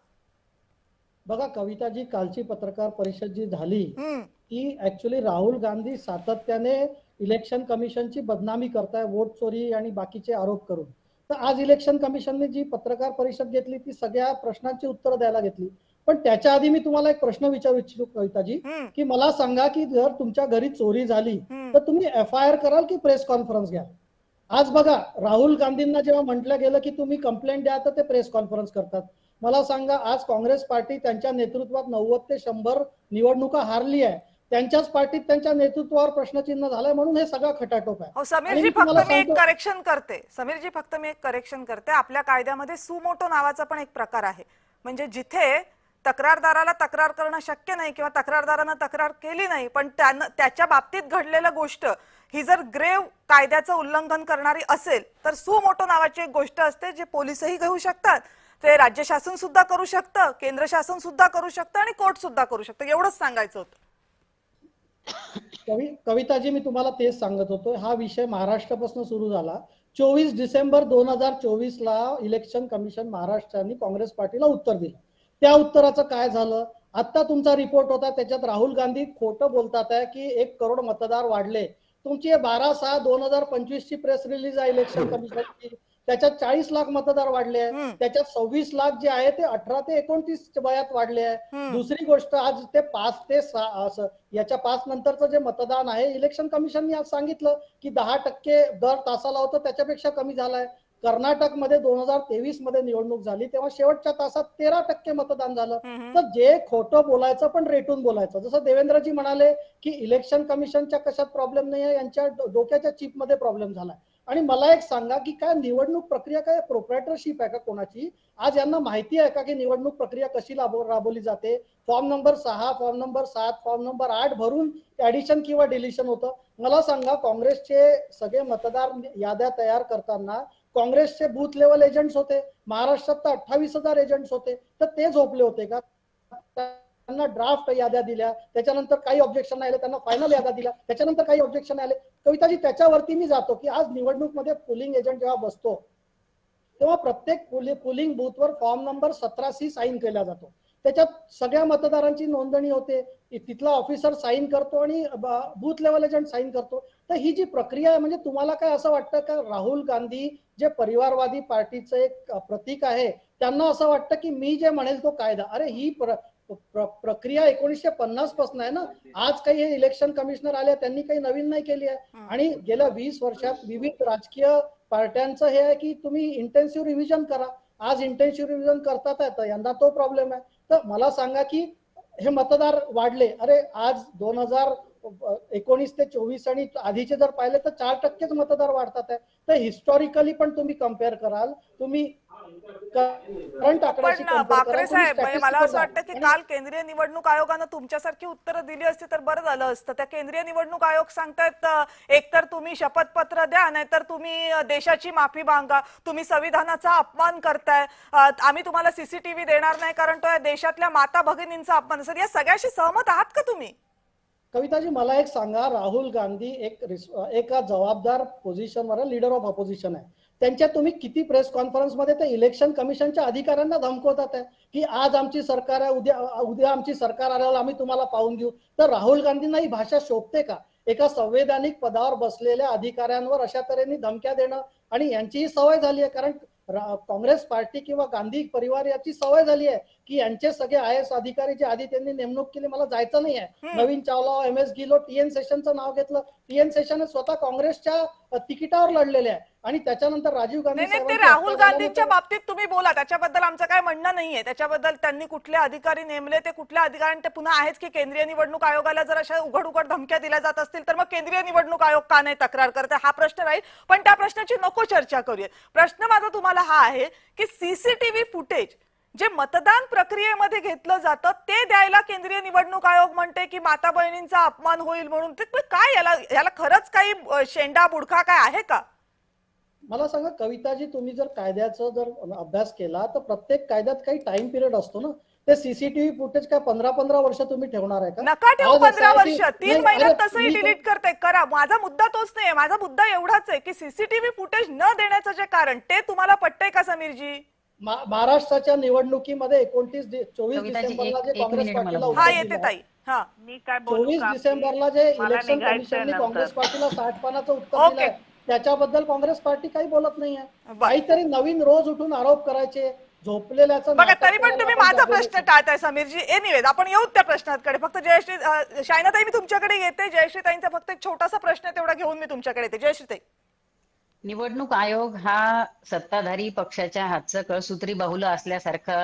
बघा कविताजी, कालची पत्रकार परिषद जी झाली ती ऍक्च्युअली राहुल गांधी सातत्याने इलेक्शन कमिशनची बदनामी करताय, वोट चोरी आणि बाकीचे आरोप करून. तर आज इलेक्शन कमिशनने जी पत्रकार परिषद घेतली ती सगळ्या प्रश्नांची उत्तरं द्यायला घेतली. पण त्याच्या आधी मी तुम्हाला एक प्रश्न विचारू इच्छितो कविताजी, की मला सांगा की जर तुमच्या घरी चोरी झाली तर तुम्ही FIR कराल की प्रेस कॉन्फरन्स घ्याल? आज बघा, राहुल गांधींना जेव्हा म्हटलं गेलं की तुम्ही कंप्लेंट द्या तर ते प्रेस कॉन्फरन्स करतात. मला सांगा, आज काँग्रेस पार्टी त्यांच्या नेतृत्वात 90 ते 100 निवडणुका हारली आहे, त्यांच्याच पार्टीत त्यांच्या नेतृत्वावर प्रश्नचिन्ह झालंय, म्हणून हे सगळं खटाटोप आहे. समीरजी, फक्त मी एक करेक्शन करते. आपल्या कायद्यामध्ये सुमोटो नावाचा पण एक प्रकार आहे, म्हणजे जिथे तक्रारदाराला तक्रार करणं शक्य नाही किंवा तक्रारदारानं तक्रार केली नाही, पण त्याच्या बाबतीत घडलेली गोष्ट ही जर ग्रेव कायद्याचं उल्लंघन करणारी असेल तर सुमोटो नावाची एक गोष्ट असते, जे पोलिसही घेऊ शकतात, ते राज्य शासन सुद्धा करू शकतं, केंद्र शासन सुद्धा करू शकतं आणि कोर्ट सुद्धा करू शकतं. एवढंच सांगायचं होतं. कविताजी, मी तुम्हाला तेच सांगत होतो. हा विषय महाराष्ट्रापासून सुरू झाला. 24 डिसेंबर 2024ला इलेक्शन कमिशन महाराष्ट्राने काँग्रेस पार्टीला उत्तर दिलं. त्या उत्तराचं काय झालं? आता तुमचा रिपोर्ट होता, त्याच्यात राहुल गांधी खोटं बोलतात आहे की 1 करोड मतदार वाढले. तुमची 12/6/2025 ची प्रेस रिलीज आहे इलेक्शन कमिशनची, त्याच्यात 40 लाख मतदार वाढले आहे. त्याच्यात 26 लाख जे आहे ते 18 ते 29 वयात वाढले आहे. दुसरी गोष्ट, आज ते 5 ते 6 याच्या 5 नंतरचं जे मतदान आहे, इलेक्शन कमिशनने आज सांगितलं की 10% दर तासाला होतं, त्याच्यापेक्षा कमी झालंय. कर्नाटकमध्ये 2023 मध्ये निवडणूक झाली तेव्हा शेवटच्या तासात 13% मतदान झालं. तर जे खोटं बोलायचं पण रेटून बोलायचं. जसं देवेंद्रजी म्हणाले की इलेक्शन कमिशनच्या कशात प्रॉब्लेम नाही आहे, यांच्या डोक्याच्या चिप मध्ये प्रॉब्लेम झालाय. आणि मला एक सांगा की काय निवडणूक प्रक्रिया काय प्रोप्रायटरशिप आहे का कोणाची? आज यांना माहिती आहे का की निवडणूक प्रक्रिया कशी राबवली जाते? Form number 6, form number 7, form number 8 भरून ऍडिशन किंवा डिलिशन होतं. मला सांगा, काँग्रेसचे सगळे मतदार याद्या तयार करताना काँग्रेसचे बूथ लेवल एजंट्स होते. महाराष्ट्रात तर 28,000 एजंट्स होते. तर ते झोपले होते का? त्यांना ड्राफ्ट याद्या दिल्या, त्याच्यानंतर काही ऑब्जेक्शन आले, त्यांना फायनल याद्या दिल्या, त्याच्यानंतर काही ऑब्जेक्शन आले. कविताजी, त्याच्यावरती मी जातो की आज निवडणूक मध्ये पोलिंग एजंट जेव्हा बसतो तेव्हा प्रत्येक पोलिंग बूथवर फॉर्म नंबर 17C साईन केला जातो. त्याच्यात सगळ्या मतदारांची नोंदणी होते, तिथला ऑफिसर साईन करतो आणि बूथ लेवल एजंट साईन करतो. तर ही जी प्रक्रिया आहे, म्हणजे तुम्हाला काय असं वाटतं का राहुल गांधी जे परिवारवादी पार्टीचं एक प्रतीक आहे, त्यांना असं वाटतं की मी जे म्हणेल तो कायदा? अरे ही प्रक्रिया 1950 पासून आहे ना. आज काही हे इलेक्शन कमिशनर आले, त्यांनी काही नवीन नाही केली आहे. आणि गेल्या 20 वर्षात विविध राजकीय पार्ट्यांचं हे आहे की तुम्ही इंटेन्सिव्ह रिव्हिजन करा. आज इंटेन्सिव्ह रिव्हिजन करतात आहे, तर यंदा तो प्रॉब्लेम आहे. तर मला सांगा की हे मतदार वाढले. अरे आज 2019 ते 24 आणि आधीचे जर पाहिले तर 4%च मतदार वाढतात आहे. तर हिस्टॉरिकली पण तुम्ही कम्पेअर कराल, तुम्ही करंट आकड्याशी पण बाकरे साहेब, म्हणजे मला असं वाटतं की काल केंद्रीय निवडणूक आयोगानं तुमच्यासारखी उत्तरं दिली असती तर बरं झालं असतं. त्या केंद्रीय निवडणूक आयोग सांगतायत एकतर तुम्ही शपथपत्र द्या, नाहीतर तुम्ही देशाची माफी मागा, तुम्ही संविधानाचा अपमान करताय, आम्ही तुम्हाला सीसीटीव्ही देणार नाही कारण तो या देशातल्या माता भगिनींचा अपमान असेल. या सगळ्याशी सहमत आहात का तुम्ही? कविताजी, मला एक सांगा, राहुल गांधी एका जबाबदार पोझिशनवर लीडर ऑफ ऑपोजिशन आहे. त्यांच्या तुम्ही किती प्रेस कॉन्फरन्स मध्ये ते इलेक्शन कमिशनच्या अधिकाऱ्यांना धमकवतात आहे की आज आमची सरकार आहे, उद्या आमची सरकार आल्यावर आम्ही तुम्हाला पाहून घेऊ. तर राहुल गांधींना ही भाषा शोभते का? एका संवैधानिक पदावर बसलेल्या अधिकाऱ्यांवर अशा तऱ्हेने धमक्या देणं, आणि यांचीही सवय झाली आहे. कारण काँग्रेस पार्टी किंवा गांधी परिवार याची सवय झाली आहे की यांचे सगळे IAS अधिकारी जे आधी त्यांनी नेमणूक केली, मला जायचं नाही आहे. नवीन चावला, MS गिलो, TN सेशनचं नाव घेतलं. TN सेशन स्वतः काँग्रेसच्या तिकिटावर लढलेले आहे. आणि त्याच्यानंतर राजीव गांधी ते राहुल गांधींच्या बाबतीत तुम्ही बोला, त्याच्याबद्दल आमचं काय म्हणणं नाहीये. त्याच्याबद्दल त्यांनी कुठले अधिकारी नेमले, ते कुठल्या अधिकाऱ्यांनी, ते पुन्हा आहेच की केंद्रीय निवडणूक आयोगाला जर अशा उघड उघड धमक्या दिल्या जात असतील तर मग केंद्रीय निवडणूक आयोग का नाही तक्रार करते, हा प्रश्न राहील. पण त्या प्रश्नाची नको चर्चा करूया. प्रश्न माझा तुम्हाला हा आहे की सीसीटीव्ही फुटेज जे मतदान प्रक्रियेमध्ये घेतलं जातं ते द्यायला केंद्रीय निवडणूक आयोग म्हणते की माता बहिणींचा अपमान होईल म्हणून. ते काय, याला खरंच काही शेंडा बुडखा काय आहे का? मला सांगा कविताजी, तुम्ही जर कायद्याचा जर अभ्यास केला तर प्रत्येक कायद्यात काही टाइम पिरियड असतो ना. ते सीसीटीव्ही फुटेज काय 15-15 वर्ष तुम्ही ठेवणार आहे का? नका ठेवू 15 वर्ष, 3 महिन्यात तसंही डिलीट करते. करा. माझा मुद्दा तोच नाहीये. माझा मुद्दा एवढाच आहे की सीसीटीव्ही फुटेज न देण्याचं जे कारण ते तुम्हाला पटतंय का समीरजी? महाराष्ट्राच्या निवडणुकीमध्ये 24 डिसेंबरला जे काँग्रेस पार्टीला हा येते ताई. हा, मी काय बोलू 24 का? डिसेंबरला जे मला इलेक्शन निघायचंय कमिशनने नंतर. काँग्रेस पार्टीला 60 पानाचं उत्तर दिलंय, त्याच्याबद्दल काँग्रेस पार्टी काही बोलत नाहीये. काहीतरी नवीन रोज उठून आरोप करायचे, झोपलेल्याचं बघा. नाटक तरी पण करायला तुम्ही आपण माझा जागेवर प्रश्न टाळताय समीरजी. एनिवेज आपण येऊ त्या प्रश्नाकडे. फक्त जयश्री, शायनाताई मी तुमच्याकडे येते. जयश्रीताईंचा फक्त एक छोटासा प्रश्न तेवढा घेऊन मी तुमच्याकडे येते. जयश्रीताई, निवडणूक आयोग हा सत्ताधारी पक्षाच्या हातचं कळसूत्री बाहुलं असल्यासारखा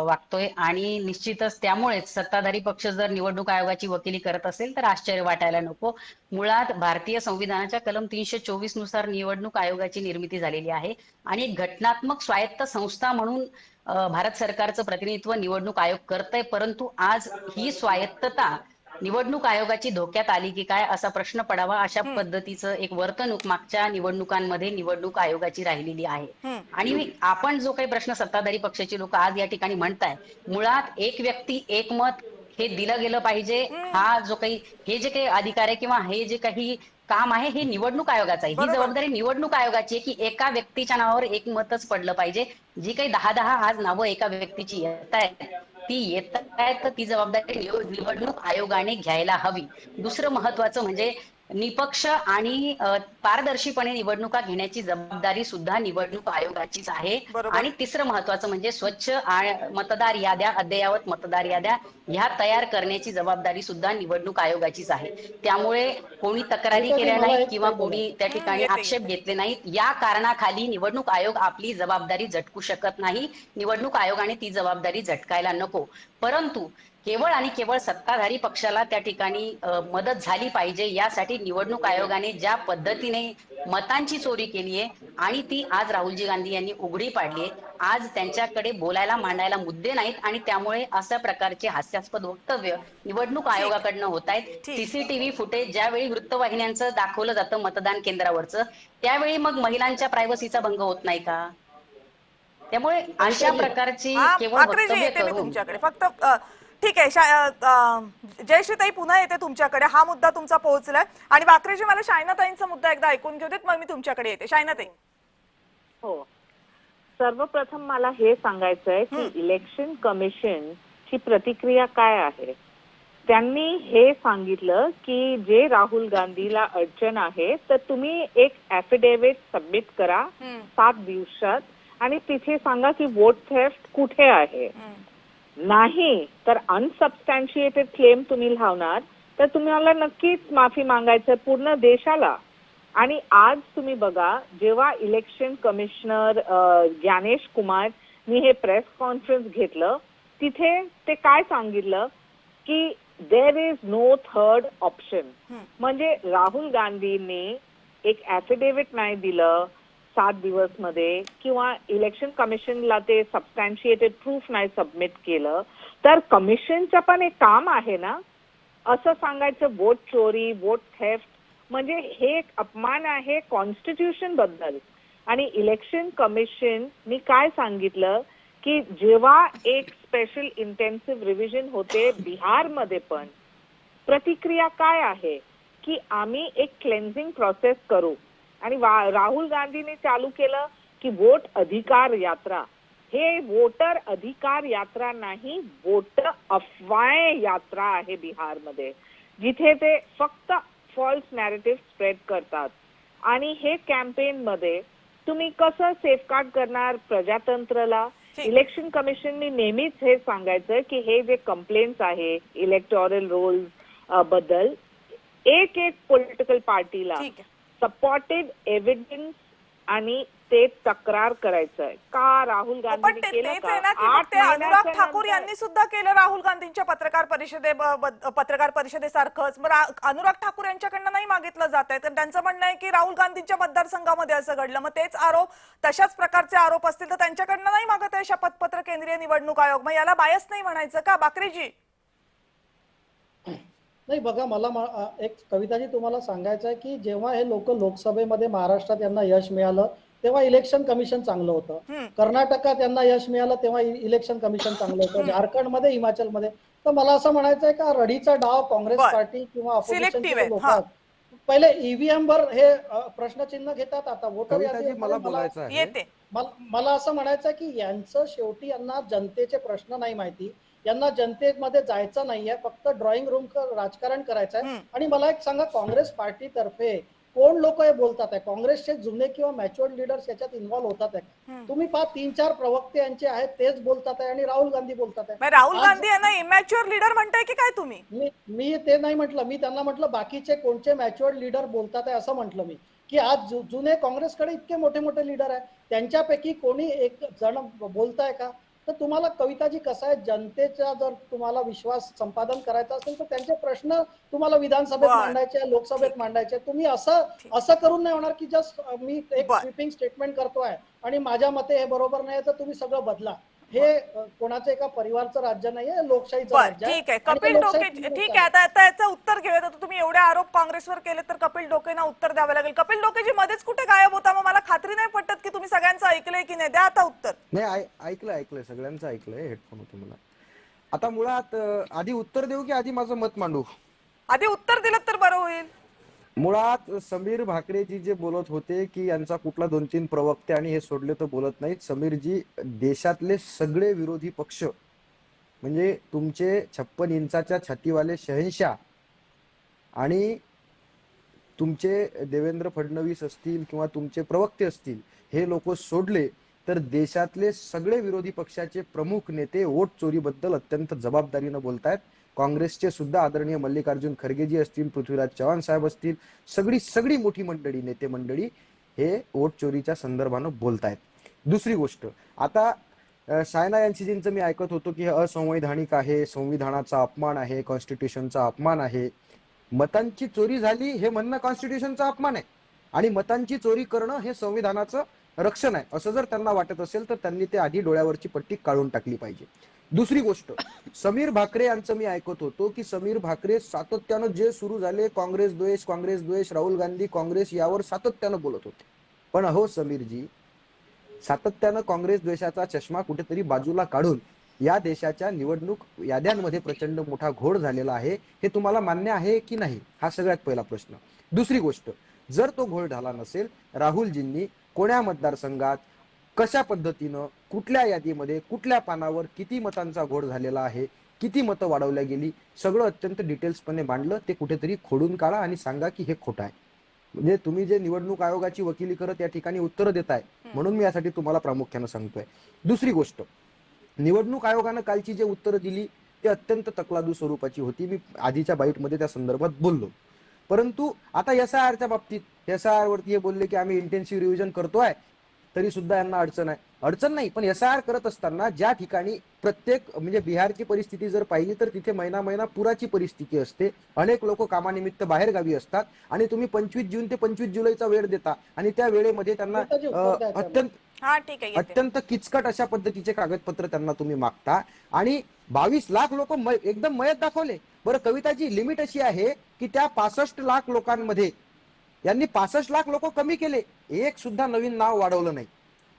वागतोय आणि निश्चितच त्यामुळेच सत्ताधारी पक्ष जर निवडणूक आयोगाची वकिली करत असेल तर आश्चर्य वाटायला नको. मुळात भारतीय संविधानाच्या कलम 324 नुसार निवडणूक आयोगाची निर्मिती झालेली आहे आणि घटनात्मक स्वायत्त संस्था म्हणून भारत सरकारचं प्रतिनिधित्व निवडणूक आयोग करतंय. परंतु आज ही स्वायत्तता निवडणूक आयोगाची धोक्यात आली की काय असा प्रश्न पडावा, अशा पद्धतीचं एक वर्तणूक मागच्या निवडणुकांमध्ये निवडणूक आयोगाची राहिलेली आहे. आणि आपण जो काही प्रश्न सत्ताधारी पक्षाची लोक आज या ठिकाणी म्हणताय, मुळात एक व्यक्ती एक मत हे दिलं गेलं पाहिजे. हा जो काही हे जे काही अधिकार आहे किंवा हे जे काही काम आहे हे निवडणूक आयोगाचं आहे. ही बरोबर. जबाबदारी निवडणूक आयोगाची आहे की एका व्यक्तीच्या नावावर एक मतच पडलं पाहिजे. जी काही 10 आज नावं एका व्यक्तीची येत आहेत ती येत आहेत तर ती जबाबदारी निवडणूक आयोगाने घ्यायला हवी. दुसरं महत्वाचं म्हणजे निपक्ष आणि पारदर्शीपणे निवडणुका घेण्याची जबाबदारी सुद्धा निवडणूक आयोगाचीच आहे. बरोबर. आणि तिसरं महत्वाचं म्हणजे स्वच्छ मतदार याद्या, अद्ययावत मतदार याद्या ह्या तयार करण्याची जबाबदारी सुद्धा निवडणूक आयोगाचीच आहे. त्यामुळे कोणी तक्रारी केल्या मला नाहीत एक किंवा काय कोणी त्या ठिकाणी येते. आक्षेप घेतले नाहीत. या कारणाखाली निवडणूक आयोग आपली जबाबदारी झटकू शकत नाही. निवडणूक आयोगाने ती जबाबदारी झटकायला नको. परंतु केवळ आणि केवळ सत्ताधारी पक्षाला त्या ठिकाणी मदत झाली पाहिजे यासाठी निवडणूक आयोगाने ज्या पद्धतीने मतांची चोरी केली आहे आणि ती आज राहुलजी गांधी यांनी उघडी पाडली आहे. आज त्यांच्याकडे बोलायला मांडायला मुद्दे नाहीत आणि त्यामुळे अशा प्रकारचे हास्यास्पद वक्तव्य निवडणूक आयोगाकडनं होत आहेत. ठीक. सीसीटीव्ही फुटेज ज्यावेळी वृत्तवाहिन्यांचं दाखवलं जातं मतदान केंद्रावरचं त्यावेळी मग महिलांच्या प्रायव्हसीचा भंग होत नाही का? त्यामुळे अशा प्रकारची केवळ बाकरेजी वक्तव्य येते मी करून तुमच्याकडे फक्त ठीक आहे. जयश्रीताई पुन्हा येते तुमच्याकडे. हा मुद्दा तुमचा पोहोचलाय आणि बाकरेजी मला शायनाताईंचा मुद्दा एकदा ऐकून घेऊ देत मग मी तुमच्याकडे येते. शायनाताई. हो, सर्वप्रथम मला हे सांगायचं आहे की इलेक्शन कमिशन ची प्रतिक्रिया काय आहे. त्यांनी हे सांगितलं की जे राहुल गांधीला अडचण आहे तर तुम्ही एक ऍफिडेव्हिट सबमिट करा 7 दिवसात आणि तिथे सांगा की वोट थेफ्ट कुठे आहे. नाही तर अनसबस्टॅन्शिएटेड क्लेम तुम्ही लावणार तर तुम्हाला नक्कीच माफी मागायचं पूर्ण देशाला. आणि आज तुम्ही बघा जेव्हा इलेक्शन कमिशनर ज्ञानेश कुमारनी हे प्रेस कॉन्फरन्स घेतलं तिथे ते काय सांगितलं की there is no third option. म्हणजे राहुल गांधींनी एक ऍफिडेव्हिट नाही दिलं 7 दिवस मध्ये किंवा इलेक्शन कमिशनला ते सबस्टॅन्शिएटेड प्रूफ नाही सबमिट केलं तर कमिशनचं पण एक काम आहे ना असं सांगायचं वोट चोरी वोट थेफ्ट म्हणजे हे एक अपमान आहे कॉन्स्टिट्यूशन बद्दल. आणि इलेक्शन कमिशननी काय सांगितलं की जेव्हा एक स्पेशल इंटेन्सिव्ह रिव्हिजन होते बिहारमध्ये पण प्रतिक्रिया काय आहे की आम्ही एक क्लेन्झिंग प्रोसेस करू. आणि राहुल गांधीने चालू केलं की वोट अधिकार यात्रा. हे वोटर अधिकार यात्रा नाही वोटर अफवाय यात्रा आहे बिहारमध्ये जिथे ते फक्त फॉल्स नॅरेटिव्ह स्प्रेड करतात. आणि हे कॅम्पेन मध्ये तुम्ही कसं सेफगार्ड करणार प्रजातंत्राला. इलेक्शन कमिशननी नेहमीच हे सांगायचं की हे जे कंप्लेंट्स आहे इलेक्टोरल रोल्स बद्दल एक पॉलिटिकल पार्टीला सपोर्टेड एव्हिडन्स आणि ते तक्रार करायचंय का राहुल गांधींनी केलं का. अनुराग ठाकूर यांनी सुद्धा केलं राहुल गांधींच्या पत्रकार परिषदेसारखंच. अनुराग ठाकूर यांच्याकडनं नाही मागितलं जात आहे तर त्यांचं म्हणणं आहे की राहुल गांधींच्या मतदारसंघामध्ये असं घडलं मग तेच आरोप तशाच प्रकारचे आरोप असतील तर त्यांच्याकडनं नाही मागत आहे शपथपत्र केंद्रीय निवडणूक आयोग. मग याला बायस नाही म्हणायचं का बाकरेजी? नाही बघा मला एक कविताजी तुम्हाला सांगायचं आहे की जेव्हा हे लोक लोकसभेमध्ये महाराष्ट्रात यांना यश मिळालं तेव्हा इलेक्शन कमिशन चांगलं होतं. कर्नाटकात यांना यश मिळालं तेव्हा इलेक्शन कमिशन चांगलं होतं. झारखंडमध्ये हिमाचलमध्ये. तर मला असं म्हणायचं आहे का रडीचा डाव काँग्रेस पार्टी किंवा ऑपोजिशनचे लोक पहिले ईव्हीएम वर हे प्रश्नचिन्ह घेतात आता वोटर यादी. मला बोलायचं आहे मला असं म्हणायचं आहे की यांचं शेवटी यांना जनतेचे प्रश्न नाही माहिती. यांना जनतेमध्ये जायचं नाहीये फक्त ड्रॉइंग रूम राजकारण करायचं आहे. आणि मला एक सांगा काँग्रेस पार्टीतर्फे कोण लोक हे बोलतात आहे काँग्रेसचे जुने किंवा मॅच्युअर्ड लीडर्स याच्यात इन्व्हॉल्व्ह होतात आहे. तुम्ही 3-4 प्रवक्ते यांचे आहेत तेच बोलतात आहे आणि राहुल गांधी बोलतात आहे. राहुल गांधी यांना इमॅच्युअर लीडर म्हणताय की काय तुम्ही? मी ते नाही म्हटलं. मी त्यांना म्हटलं बाकीचे कोणते मॅच्युअर्ड लीडर बोलतात आहे असं म्हटलं मी की आज जुने काँग्रेसकडे इतके मोठे मोठे लीडर आहे त्यांच्यापैकी कोणी एक जण बोलताय का. तर तुम्हाला कविताजी कसं आहे जनतेचा जर तुम्हाला विश्वास संपादन करायचा असेल तर त्यांचे प्रश्न तुम्हाला विधानसभेत मांडायचे लोकसभेत मांडायचे. तुम्ही असं करून नाही होणार की जस्ट मी एक स्वीपिंग स्टेटमेंट करतोय आणि माझ्या मते हे बरोबर नाही तर तुम्ही सगळं बदला. हे कोणाचं एका परिवारचं राज्य नाहीये लोकशाहीचं राज्य आहे. ठीक आहे कपिल डोके. ठीक आहे आता याचं उत्तर घेऊया. तर तुम्ही एवढे आरोप काँग्रेसवर केले तर कपिल डोकेंना उत्तर द्यावं लागेल. कपिल डोकेजी मध्येच कुठे गायब होता मग मला खात्री नाही पटत की तुम्ही सगळ्यांचं ऐकलंय की नाही. द्या आता उत्तर. नाही ऐकलंय सगळ्यांचं ऐकलंय हेडफोन होतो मला. आता मुळात आधी उत्तर देऊ की आधी माझं मत मांडू? आधी उत्तर दिलं तर बरं होईल. मुळात समीर भाकरेजी जे बोलत होते की यांचा कुठला 2-3 प्रवक्ते आणि हे सोडले तर बोलत नाहीत. समीरजी, देशातले सगळे विरोधी पक्ष म्हणजे तुमचे 56 इंचाच्या छातीवाले शहंशाह आणि तुमचे देवेंद्र फडणवीस असतील किंवा तुमचे प्रवक्ते असतील, हे लोक सोडले तर देशातले सगळे विरोधी पक्षाचे प्रमुख नेते वोट चोरीबद्दल अत्यंत जबाबदारीनं बोलतायत. काँग्रेसचे सुद्धा आदरणीय मल्लिकार्जुन खरगेजी असतील, पृथ्वीराज चव्हाण साहेब असतील, सगळी मोठी मंडळी, नेते मंडळी हे वोट चोरीच्या संदर्भानं बोलतायत. दुसरी गोष्ट, आता सायना यांचीजींचं मी ऐकत होतो की हे असंवैधानिक आहे, संविधानाचा अपमान आहे, कॉन्स्टिट्यूशनचा अपमान आहे. मतांची चोरी झाली हे म्हणणं कॉन्स्टिट्यूशनचा अपमान आहे आणि मतांची चोरी करणं हे संविधानाचं रक्षण आहे, असं जर त्यांना वाटत असेल तर त्यांनी ते आधी डोळ्यावरची पट्टी काढून टाकली पाहिजे. दुसरी गोष्ट, समीर भाकरे यांचं मी ऐकत होतो की समीर भाकरे सातत्यानं जे सुरू झाले काँग्रेस द्वेष, राहुल गांधी काँग्रेस, यावर सातत्यानं बोलत होते. पण अहो समीरजी, सातत्यानं काँग्रेस द्वेषाचा चष्मा कुठेतरी बाजूला काढून या देशाच्या निवडणूक याद्यांमध्ये प्रचंड मोठा घोळ झालेला आहे, हे तुम्हाला मान्य आहे की नाही, हा सगळ्यात पहिला प्रश्न. दुसरी गोष्ट, जर तो घोळ झाला नसेल, राहुलजींनी कोण्या मतदारसंघात, कशा पद्धतीनं, कुठल्या यादीमध्ये, कुठल्या पानावर किती मतांचा घोळ झालेला आहे, किती मतं वाढवल्या गेली, सगळं अत्यंत डिटेल्सपणे मांडलं. ते कुठेतरी खोडून काढा आणि सांगा की हे खोटं आहे. म्हणजे तुम्ही जे निवडणूक आयोगाची वकिली करत या ठिकाणी उत्तर देताय, म्हणून मी यासाठी तुम्हाला प्रामुख्यानं सांगतोय. दुसरी गोष्ट, निवडणूक आयोगानं कालची जे उत्तरं दिली ते अत्यंत तकलादू स्वरूपाची होती. मी आधीच्या बाईटमध्ये त्या संदर्भात बोललो. परंतु आता SIRच्या बाबतीत SIR वरती हे बोलले की आम्ही इंटेन्सिव्ह रिव्हिजन करतोय, तरी सुद्धा यांना अडचण नाही. पण SIR करत असताना ज्या ठिकाणी प्रत्येक, म्हणजे बिहारची परिस्थिती जर पाहिली तर तिथे महिना पुराची परिस्थिती असते, अनेक लोक कामानिमित्त बाहेर गावी असतात आणि तुम्ही 25 जून ते 25 जुलैचा वेळ देता आणि त्या वेळेमध्ये त्यांना अत्यंत किचकट अशा पद्धतीचे कागदपत्र त्यांना तुम्ही मागता आणि 22 लाख लोक एकदम मयत दाखवले. बरं कविताजी, लिमिट अशी आहे की त्या 65 लाख लोकांमध्ये यांनी 65 लाख लोक कमी केले, एक सुद्धा नवीन नाव वाढवलं नाही.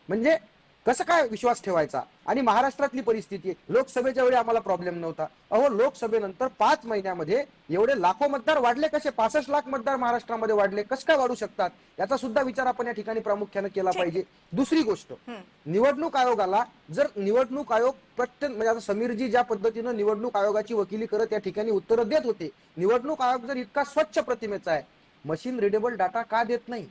म्हणजे कसं काय विश्वास ठेवायचा? आणि महाराष्ट्रातली परिस्थिती, लोकसभेच्या वेळी आम्हाला प्रॉब्लेम नव्हता. अहो लोकसभेनंतर 5 महिन्यामध्ये एवढे लाखो मतदार वाढले कसे? 65 लाख मतदार महाराष्ट्रामध्ये वाढले, कसं काय वाढू शकतात? याचा सुद्धा विचार आपण या ठिकाणी प्रामुख्याने केला पाहिजे. दुसरी गोष्ट, निवडणूक आयोगाला जर निवडणूक आयोग म्हणजे आता समीरजी ज्या पद्धतीनं निवडणूक आयोगाची वकिली करत या ठिकाणी उत्तरं देत होते, निवडणूक आयोग जर इतका स्वच्छ प्रतिमेचा आहे, मशीन रिडेबल डाटा का देत नाही?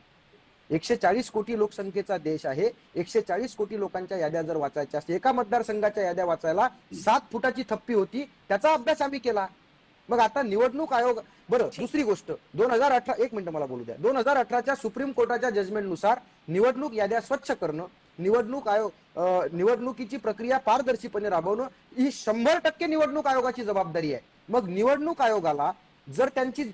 140 कोटी लोकसंख्येचा देश आहे. 140 कोटी लोकांच्या याद्या जर वाचायच्या असतील, एका मतदारसंघाच्या याद्या वाचायला 7 फुटाची थप्पी होती, त्याचा अभ्यास आम्ही केला. मग आता निवडणूक आयोग, बरं दुसरी गोष्ट, 2018, एक मिनिट मला बोलू द्या, 2018च्या सुप्रीम कोर्टाच्या जजमेंटनुसार निवडणूक याद्या स्वच्छ करणं, निवडणुकीची प्रक्रिया पारदर्शीपणे राबवणं ही 100% निवडणूक आयोगाची जबाबदारी आहे. मग निवडणूक आयोगाला जर त्यांची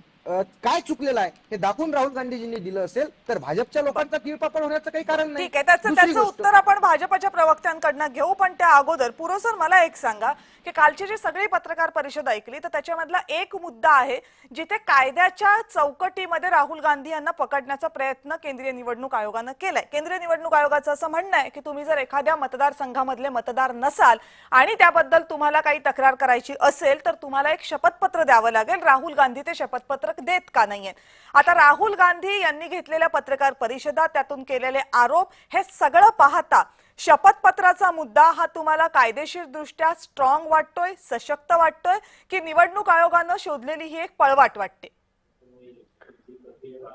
काय चुकलेलं आहे हे दाखवून राहुल गांधीजींनी दिलं असेल तर भाजपच्या लोकांचा तीळपापड होण्याचं काही कारण नाही. ठीक आहे, त्याचं उत्तर आपण भाजपच्या प्रवक्त्यांकडनं घेऊ. पण त्या अगोदर पुरो सर मला एक सांगा की कालची जी सगळी पत्रकार परिषद ऐकली तर त्याच्यामधला एक मुद्दा आहे जिथे कायद्याच्या चौकटीमध्ये राहुल गांधी यांना पकडण्याचा प्रयत्न केंद्रीय निवडणूक आयोगानं केलाय. केंद्रीय निवडणूक आयोगाचं असं म्हणणं आहे की तुम्ही जर एखाद्या मतदारसंघामधले मतदार नसाल आणि त्याबद्दल तुम्हाला काही तक्रार करायची असेल तर तुम्हाला एक शपथपत्र द्यावं लागेल. राहुल गांधी ते शपथपत्र देत का नाहीये? आता राहुल गांधी यांनी घेतलेल्या पत्रकार परिषदा, त्यातून केलेले आरोप, हे सगळं पाहता शपथपत्राचा मुद्दा हा तुम्हाला कायदेशीर दृष्ट्या स्ट्रॉंग वाटतोय, सशक्त वाटतोय की निवडणूक आयोगानं शोधलेली ही एक पळवाट वाटते?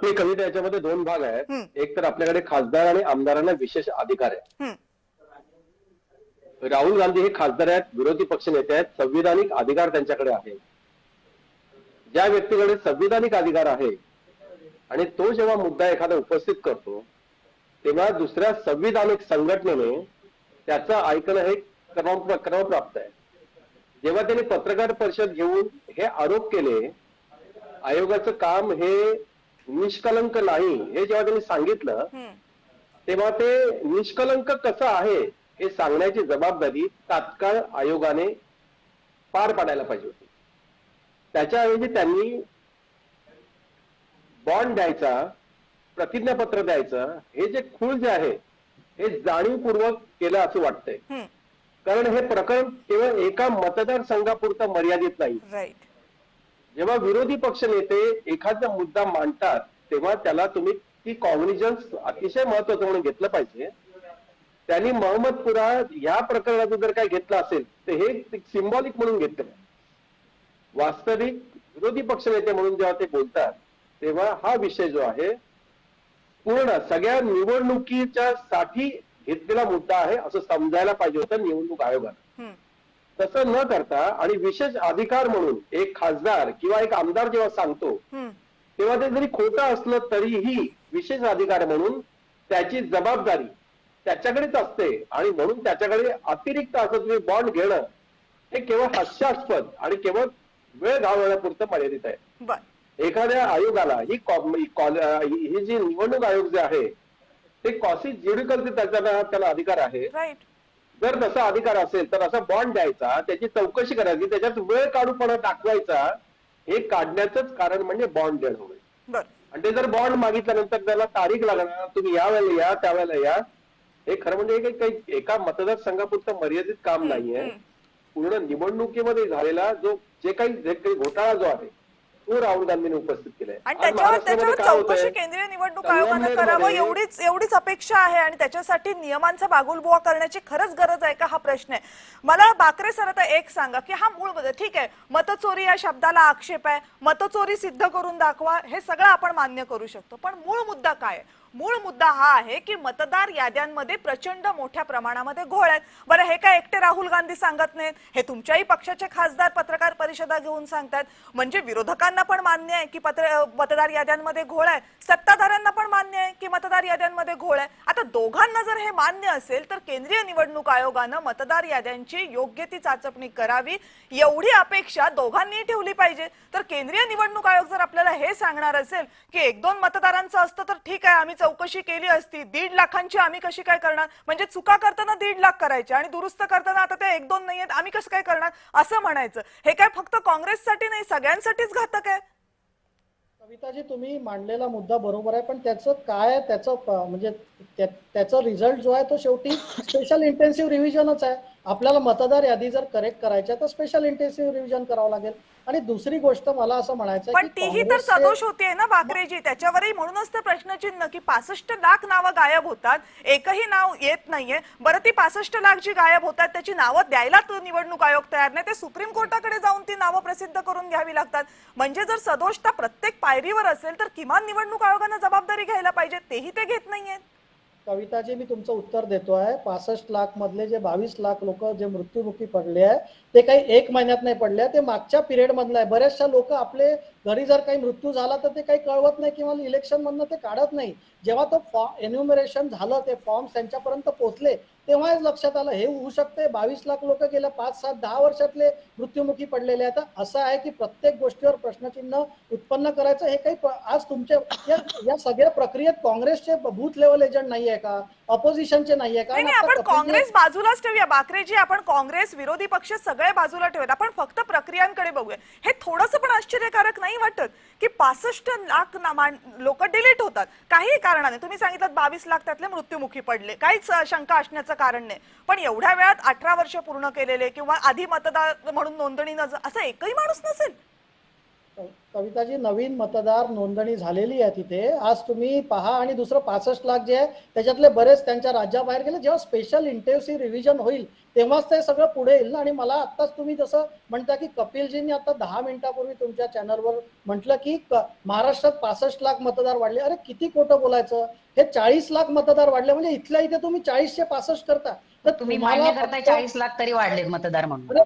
ही कविता, याच्यामध्ये 2 भाग आहेत. एक तर आपल्याकडे खासदार आणि आमदारांना विशेष अधिकार आहे. राहुल गांधी हे खासदार आहेत, विरोधी पक्ष नेते आहेत, संविधानिक अधिकार त्यांच्याकडे आहे. ज्या व्यक्तीकडे संविधानिक अधिकार आहे आणि तो जेव्हा मुद्दा एखादा उपस्थित करतो तेव्हा दुसऱ्या संविधानिक संघटनेने त्याचं ऐकणं हे क्रमप्राप्त आहे. जेव्हा त्यांनी पत्रकार परिषद घेऊन हे आरोप केले, आयोगाचं काम हे निष्कलंक नाही हे जेव्हा त्यांनी सांगितलं, तेव्हा ते निष्कलंक कसं आहे हे सांगण्याची जबाबदारी तात्काळ आयोगाने पार पाडायला पाहिजे होती. त्याच्याऐवजी त्यांनी बॉन्ड द्यायचा, प्रतिज्ञापत्र द्यायचं, हे जे खूळ जे आहे हे जाणीवपूर्वक केलं असं वाटतंय. कारण हे प्रकरण केवळ एका मतदारसंघापुरतं मर्यादित नाही. राईट. जेव्हा विरोधी पक्ष नेते एखादा मुद्दा मांडतात तेव्हा त्याला तुम्ही ती कॉग्निजन्स अतिशय महत्वाचं म्हणून घेतलं पाहिजे. त्यांनी महम्मदपुरा ह्या प्रकरणाचं जर काय घेतलं असेल तर हे सिम्बॉलिक म्हणून घेतलं. वास्तविक विरोधी पक्ष नेते म्हणून जेव्हा ते बोलतात तेव्हा हा विषय जो आहे पूर्ण सगळ्या निवडणुकीच्या साठी घेतलेला मुद्दा आहे असं समजायला पाहिजे होतं निवडणूक आयोगानं. तसं न करता आणि विशेष अधिकार म्हणून एक खासदार किंवा एक आमदार जेव्हा सांगतो तेव्हा ते जरी खोटं असलं तरीही विशेष अधिकार म्हणून त्याची जबाबदारी त्याच्याकडेच असते आणि म्हणून त्याच्याकडे अतिरिक्त असं तुम्ही बॉन्ड घेणं हे केवळ हास्यास्पद आणि केवळ वेळ घालवण्यापुरतं मर्यादित आहे. एखाद्या आयोगाला ही जी निवडणूक आयोग जे आहे ते कॉसी ज्युडिकल त्याला अधिकार आहे. जर तसा अधिकार असेल तर असा बॉन्ड द्यायचा, त्याची चौकशी करायची, त्याच्यात वेळ काढूपणा दाखवायचा. हे काढण्याचंच कारण म्हणजे बॉन्ड देणं होईल. आणि ते जर बॉन्ड मागितल्यानंतर त्याला तारीख लागणार, तुम्ही या वेळेला या त्यावेळेला या, हे खरं म्हणजे काही एका मतदारसंघापुरतं मर्यादित काम नाहीये. पूर्ण निवडणुकीमध्ये झालेला जे काही घोटाळा जो आहे तो राहुल गांधींनी उपस्थित केलाय आणि त्याच्यावर चौकशी केंद्रीय निवडणूक आयोगानं करावं एवढीच अपेक्षा आहे. आणि त्याच्यासाठी नियमांचा बागुलबुवा करण्याची खरंच गरज आहे का, हा प्रश्न आहे. मला बाकरे सर आता एक सांगा की हा मूळ मुद्दा ठीक आहे, मतचोरी या शब्दाला आक्षेप आहे, मतचोरी सिद्ध करून दाखवा, हे सगळं आपण मान्य करू शकतो, पण मूळ मुद्दा काय आहे? मूळ मुद्दा हा आहे की मतदार याद्यांमध्ये प्रचंड मोठ्या प्रमाणामध्ये घोळ आहेत. बरं, हे काय एकटे राहुल गांधी सांगत नाहीत, हे तुमच्याही पक्षाचे खासदार पत्रकार परिषदा घेऊन सांगतात. म्हणजे विरोधकांना पण मान्य आहे की मतदार याद्यांमध्ये घोळ आहे, सत्ताधाऱ्यांना पण मान्य आहे की मतदार याद्यांमध्ये घोळ आहे. आता दोघांना जर हे मान्य असेल तर केंद्रीय निवडणूक आयोगानं मतदार याद्यांची योग्य ती चाचपणी करावी एवढी अपेक्षा दोघांनी ठेवली पाहिजे. तर केंद्रीय निवडणूक आयोग जर आपल्याला हे सांगणार असेल की 1-2 मतदारांचं असतं तर ठीक आहे, आम्ही चौकशी केली असती, 1.5 लाखांची आम्ही कशी काय करणार, म्हणजे चुका करताना 1.5 लाख करायचे आणि दुरुस्त करताना आता ते 1-2 नाहीयेत, आम्ही कसं काय करणार असं म्हणायचं, हे काय फक्त काँग्रेससाठी नाही सगळ्यांसाठीच घातक आहे. कविताजी, तुम्ही मांडलेला मुद्दा बरोबर आहे, पण त्याचं काय, त्याचं म्हणजे त्याचा रिझल्ट जो आहे तो शेवटी स्पेशल इंटेन्सिव्ह रिव्हिजनच आहे. आपल्याला मतदार यादी जर करेक्ट करायची तर स्पेशल इंटेन्सिव्ह रिव्हिजन करावं लागेल. आणि दुसरी गोष्ट मला असं म्हणायचं पण तीही तर सदोष होतीये ना बाकरेजी, त्याच्यावरही म्हणूनच तर प्रश्नचिन्ह की 65 लाख नावं गायब होतात, एकही नाव येत नाहीये. बरं, ती 65 लाख जी गायब होतात त्याची नावं द्यायला तो निवडणूक आयोग तयार नाही, ते सुप्रीम कोर्टाकडे जाऊन ती नावं प्रसिद्ध करून घ्यावी लागतात. म्हणजे जर सदोषता प्रत्येक पायरीवर असेल तर किमान निवडणूक आयोगानं जबाबदारी घ्यायला पाहिजे, तेही ते घेत नाहीयेत. कविताजी, मी तुमचं उत्तर देतो आहे. 65 लाख मधले जे 22 लाख लोक जे मृत्युमुखी पडले आहे ते काही 1 महिन्यात नाही पडले, ते मागच्या पिरियड मधलं आहे. बरेचशा लोक आपले घरी जर काही मृत्यू झाला तर ते काही कळवत नाही किंवा इलेक्शन मधनं ते काढत नाही. जेव्हा तो एन्युमरेशन झालं, ते फॉर्म त्यांच्यापर्यंत पोहोचले तेव्हाच लक्षात आलं हे होऊ शकते. 22 लाख लोक गेल्या 5, 7, 10 वर्षातले मृत्युमुखी पडलेले आहेत. असं आहे की प्रत्येक गोष्टीवर प्रश्नचिन्ह उत्पन्न करायचं हे काही आज तुमच्या या सगळ्या प्रक्रियेत काँग्रेसचे बूथ लेवल एजंट नाहीये का, अपोजिशनचे नाहीये का? आपण काँग्रेस बाजूलाच ठेवूया बाकरेजी, आपण काँग्रेस विरोधी पक्ष सगळे बाजूला ठेवूया, आपण फक्त प्रक्रियांकडे बघूया. हे थोडंसं पण आश्चर्यकारक नाही वाटत की 65 लाख लोक डिलीट होतात काही कारणाने? तुम्ही सांगितलं 22 लाख त्यातले मृत्युमुखी पडले, काहीच शंका असण्याचं कारण नाही, पण एवढ्या वेळात 18 वर्ष पूर्ण केलेले किंवा आधी मतदार म्हणून नोंदणी असं एकही माणूस नसेल. कविताजी, नवीन मतदार नोंदणी झालेली आहे तिथे, आज तुम्ही पहा. आणि दुसरं 65 लाख जे आहे त्याच्यातले बरेच त्यांच्या राज्याबाहेर गेले. जेव्हा स्पेशल इंटेन्सिव्ह रिव्हिजन होईल तेव्हाच ते सगळं पुढे येईल ना. आणि मला आत्ताच तुम्ही जसं म्हणता की कपिलजींनी आता 10 मिनिटापूर्वी तुमच्या चॅनलवर म्हटलं की महाराष्ट्रात 65 लाख मतदार वाढले. अरे किती खोटं बोलायचं, हे 40 लाख मतदार वाढले म्हणजे इथल्या इथे तुम्ही 40 चे 65 करता. तर तुम्ही मान्य करताय 40 लाख तरी वाढलेत मतदार म्हणून,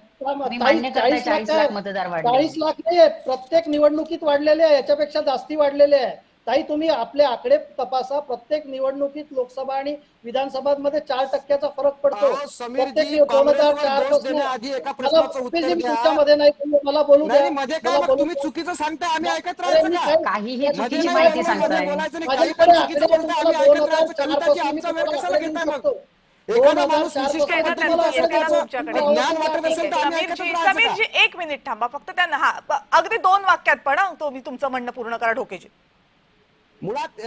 मान्य करताय 40 लाख मतदार वाढले. 40 लाख नाही, प्रत्येक निवडणुकीत वाढलेले आहे, याच्यापेक्षा जास्ती वाढलेले आहे. ताई, तुम्ही आपले आकडे तपासा. प्रत्येक निवडणुकीत लोकसभा आणि विधानसभामध्ये 4% फरक पडतो. प्रत्येक 2004 पासून नाही, मला बोलू द्या. तुम्ही चुकीचं सांगताय, आम्ही ऐकत राहायचं. काहीही चुकीची माहिती सांगताय. माझ्याकडे आकडे 2004 पासून एखादा माणूस समीरजी 1 मिनिट थांबा फक्त, त्यांना हा अगदी 2 वाक्यात पण तुम्ही तुमचं म्हणणं पूर्ण करा ढोकेजी. मुळात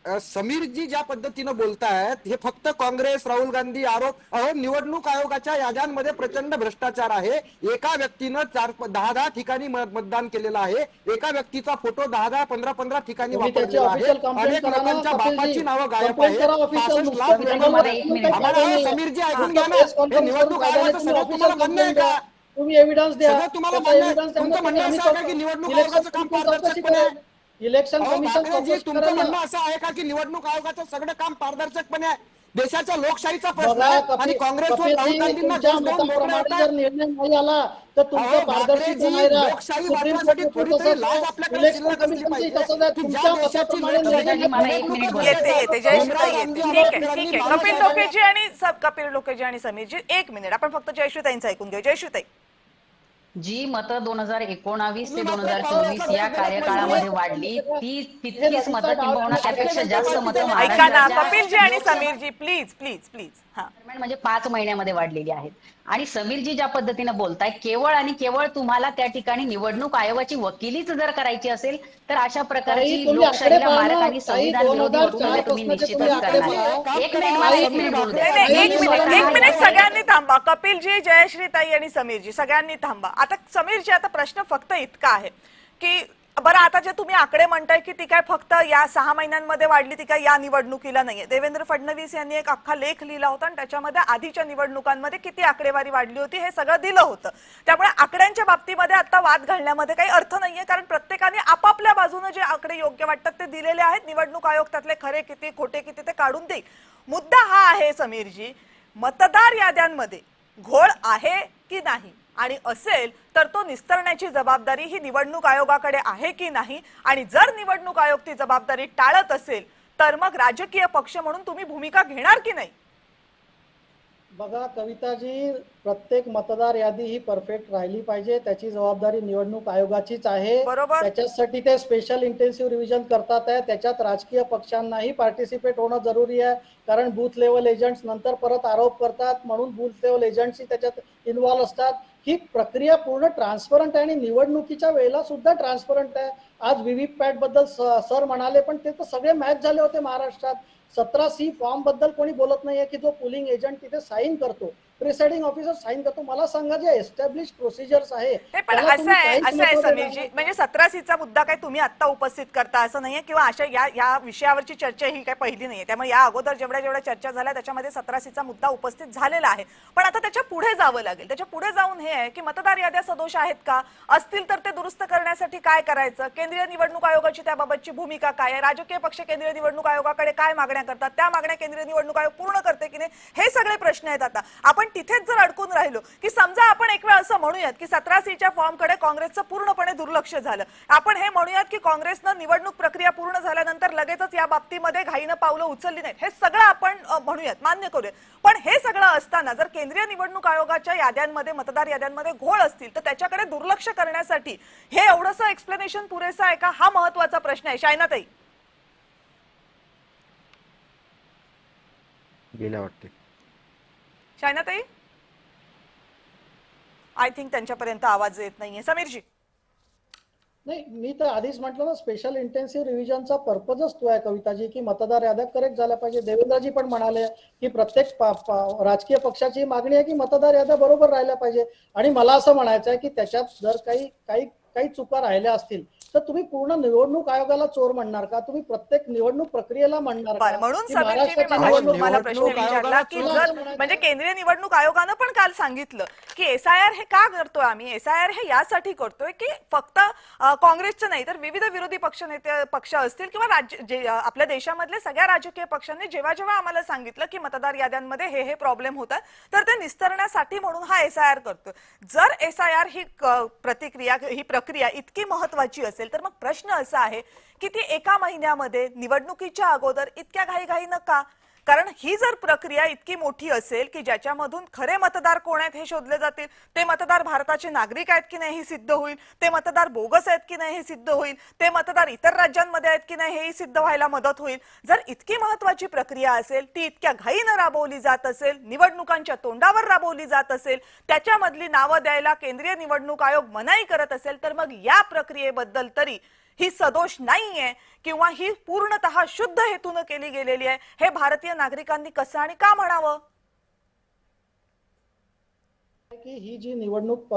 समीरजी ज्या पद्धतीनं बोलतायत हे फक्त काँग्रेस, राहुल गांधी आरोप. अहो, निवडणूक आयोगाच्या याद्यांमध्ये प्रचंड भ्रष्टाचार आहे. एका व्यक्तीनं 10 ठिकाणी मतदान केलेलं आहे. एका व्यक्तीचा फोटो 10-15 ठिकाणी तुम्ही त्याची वापरलेला आहे. official complaint अनेक करा ना, लोकांच्या कपिलजी. बापाची नावं गायब Complaint आहेत. करा official. 65 लाख नुसतं रुपये मला एक मिनिट आम्हाला समीरजी ऐकून घ्या ना. हे निवडणूक आयोगाचं सगळं तुम्हाला मान्य आहे का? तुम्ही एव्हिडन्स द्या. सगळं तुम्हाला त्याचा मान्य आहे? evidence द्या. तुमचं म्हणणं आम्ही असं आहे का करतो. की निवडणूक Election आयोगाचं काम commission चौकशी पारदर्शकपणे आहे? करेल. इलेक्शन अहो, कमिशन ठाकरेजी, चौकशी तुमचं करेल ना. म्हणणं असं आहे का की निवडणूक आयोगाचं सगळं काम पारदर्शकपणे आहे? देशाच्या लोकशाहीचा प्रश्न बघा, आहे आणि काँग्रेसवर राहुल कपिलजी, गांधींना तुमच्या दोष देऊन मोकळे मताप्रमाणे होतात. जर निर्णय नाही आला तर तुमचं अहो, पारदर्शक ठाकरेजी, नाही राहत. लोकशाही सुप्रीम वाचवण्यासाठी कोर्ट थोडी तसंच तरी लाज आहे. आपल्याकडे इलेक्शन शिल्लक असली कमिशनची पाहिजे. तसंच आहे. की ज्या तुमच्या देशाची मताप्रमाणे लोकशाही निर्णय मला एक निवडणूक मिनिट होते. येते जयश्रीताई येते. इंदिरा ठीक आहे गांधी ठीक आहे. यांनी कपिल लोकेजी आणि कपिल लोकेजी आणि समीरजी, एक मिनिट आपण फक्त जयश्रीताईंचं ऐकून घेऊ. जयश्रीताई, जी मतं 2019 ते 2024 या कार्यकाळामध्ये वाढली ती तितकीच मतं किंबहुना त्यापेक्षा जास्त मतं ऐका ना महाराष्ट्राच्या कपिलजी आणि समीरजी, प्लीज प्लीज प्लीज. हा, दरम्यान म्हणजे 5 महिन्यामध्ये वाढलेली आहेत. आणि समीरजी ज्या पद्धतीने बोलताय, केवळ आणि केवळ तुम्हाला त्या ठिकाणी निवडणूक आयोगाची वकिलीच जर करायची असेल तर अशा प्रकारची ताई, तुम्ही लोकशाहीला आकडे पहा मारक ना. आणि ताई, संविधान विरोधी 2004 वक्तव्य तुम्ही पासूनचे निश्चितच तुम्ही आकडे करणार. पहा. एक मिनिट मला एक मिनिट बोलू द्या. नाही, नाही, एक मिनिट या सगळ्यांनी थांबा. कपिलजी, जयश्रीताई आणि समीरजी सगळ्यांनी थांबा. आता समीरजी, आता प्रश्न फक्त इतका आहे की बरं, आता जे तुम्ही आकडे म्हणताय की ती काय फक्त या 6 महिन्यांमध्ये वाढली, ती काय या निवडणुकीला नाहीये. देवेंद्र फडणवीस यांनी एक अख्खा लेख लिहिला होता आणि त्याच्यामध्ये आधीच्या निवडणुकांमध्ये किती आकडेवारी वाढली होती हे सगळं दिलं होतं. त्यामुळे आकड्यांच्या बाबतीमध्ये आता वाद घालण्यामध्ये काही अर्थ नाहीये, कारण प्रत्येकाने आपापल्या बाजूने जे आकडे योग्य वाटतात ते दिलेले आहेत. निवडणूक आयोग त्यातले खरे किती खोटे किती ते काढून देईल. मुद्दा हा आहे समीरजी, मतदार याद्यांमध्ये घोळ आहे की नाही, आणि असेल तर तो निस्तरण्याची जबाबदारी ही निवडणूक आयोगाकडे आहे की नाही, आणि जर निवडणूक आयोग ती जबाबदारी टाळत असेल तर मग राजकीय पक्ष म्हणून तुम्ही भूमिका घेणार की नाही? बघा कविताजी, प्रत्येक मतदार यादी ही परफेक्ट राहिली पाहिजे. त्याची जबाबदारी निवडणूक आयोगाचीच आहे. बरोबर. त्याच्यासाठी ते स्पेशल इंटेन्सिव्ह रिव्हिजन करतात आहे. त्याच्यात राजकीय पक्षांनाही पार्टिसिपेट होणं जरुरी आहे, कारण बूथ लेवल एजंट्स नंतर परत आरोप करतात, म्हणून बूथ लेवल एजंट्सही त्याच्यात इन्व्हॉल्व असतात. ही प्रक्रिया पूर्ण ट्रान्सपरंट आहे आणि निवडणुकीच्या वेळेला सुद्धा ट्रान्सपरंट आहे. आज व्हीव्हीपॅट बद्दल सर म्हणाले, पण ते तर सगळे मॅच झाले होते महाराष्ट्रात. 17C फॉर्म बद्दल कोणी बोलत नाहीये की जो पोलिंग एजंट तिथे साईन करतो, प्रिसाइडिंग ऑफिसर साईन करतो. मला सांगा, जे एस्टॅब्लिश प्रोसिजर्स आहे हे पण असं आहे समीरजी, म्हणजे 17Cचा मुद्दा काय तुम्ही आता उपस्थित करता असं नाहीये, किंवा अशा या विषयावरची चर्चा ही काय पहिली नाहीये. त्यामुळे या अगोदर जेवढ्या चर्चा झाल्या त्याच्यामध्ये 17Cचा मुद्दा उपस्थित झालेला आहे. पण आता त्याच्या पुढे जावं लागेल. त्याच्या पुढे जाऊन हे आहे की मतदार याद्या सदोष आहेत का, असतील तर ते दुरुस्त करण्यासाठी काय करायचं, केंद्रीय निवडणूक आयोगाची त्याबाबतची भूमिका काय आहे, राजकीय पक्ष केंद्रीय निवडणूक आयोगाकडे काय मागण्या करतात, त्या मागण्या केंद्रीय निवडणूक आयोग पूर्ण करते की नाही, हे सगळे प्रश्न आहेत. आता आपण तिथेच जर अडकून राहिलो की समजा आपण एक वेळ असं म्हणूयात की 17Cच्या फॉर्मकडे काँग्रेसचं पूर्णपणे दुर्लक्ष झालं, आपण हे म्हणूयात की काँग्रेसनं निवडणूक प्रक्रिया पूर्ण झाल्यानंतर लगेचच या बाबतीमध्ये घाईनं पावलं उचलली नाहीत, हे सगळं आपण म्हणूयात, मान्य करूयात. पण हे सगळं असताना जर केंद्रीय निवडणूक आयोगाच्या याद्यांमध्ये, मतदार याद्यांमध्ये घोळ असतील तर त्याच्याकडे दुर्लक्ष करण्यासाठी हे एवढंसं एक्सप्लेनेशन पुरेसं आहे का, हा महत्वाचा प्रश्न आहे. शायनाताई गेल्या वाटते. शायनाताई, आय थिंक त्यांच्यापर्यंत आवाज येत नाहीये. समीरजी. नाही, मी तर आधीच म्हटलं ना, स्पेशल इंटेन्सिव्ह रिव्हिजनचा पर्पजच तो आहे कविताजी, की मतदार याद्या करेक्ट झाल्या पाहिजे. देवेंद्रजी पण म्हणाले की प्रत्येक राजकीय पक्षाची मागणी आहे की मतदार याद्या बरोबर राहिल्या पाहिजे. आणि मला असं म्हणायचं आहे की त्याच्यात जर काही चुका राहिल्या असतील तर तुम्ही पूर्ण निवडणूक आयोगाला चोर म्हणणार का, तुम्ही प्रत्येक निवडणूक प्रक्रियेला म्हणणार का? म्हणून की समीरजी, मी महाराष्ट्राची मगाशी निवडणूक तुम्हाला प्रश्न विचारला की जर म्हणजे केंद्रीय निवडणूक आयोगानं पण काल सांगितलं की एसआयआर हे का करतोय आम्ही, एसआयआर हे यासाठी करतोय की फक्त काँग्रेसचं नाही तर विविध विरोधी पक्ष असतील किंवा राज्य आपल्या देशामधले सगळ्या राजकीय पक्षांनी जेव्हा जेव्हा आम्हाला सांगितलं की मतदार याद्यांमध्ये हे प्रॉब्लेम होतात तर ते निस्तरण्यासाठी म्हणून हा एसआयआर करतोय. जर एसआयआर ही प्रक्रिया इतकी महत्वाची असेल तर मग प्रश्न असा आहे की ती एका महिन्यामध्ये निवडणुकीच्या अगोदर इतक्या घाईघाईनं का? कारण ही जर प्रक्रिया इतकी मोठी असेल की ज्याच्यामधून खरे मतदार कोण आहेत हे शोधले जातील, ते मतदार भारताचे नागरिक आहेत की नाही हे सिद्ध होईल, ते मतदार बोगस आहेत की नाही हे सिद्ध होईल, ते मतदार इतर राज्यांमध्ये आहेत की नाही हेही सिद्ध व्हायला मदत होईल. जर इतकी महत्वाची प्रक्रिया असेल, ती इतक्या घाईनं राबवली जात असेल, निवडणुकांच्या तोंडावर राबवली जात असेल, त्याच्यामधली नावं द्यायला केंद्रीय निवडणूक आयोग मनाई करत असेल तर मग या प्रक्रियेबद्दल तरी ही सदोष नाहीये किंवा ही पूर्णतः शुद्ध हेतून केली गेलेली आहे, हे भारतीय नागरिकांनी कसं आणि का म्हणावं? की ही जी निवडणूक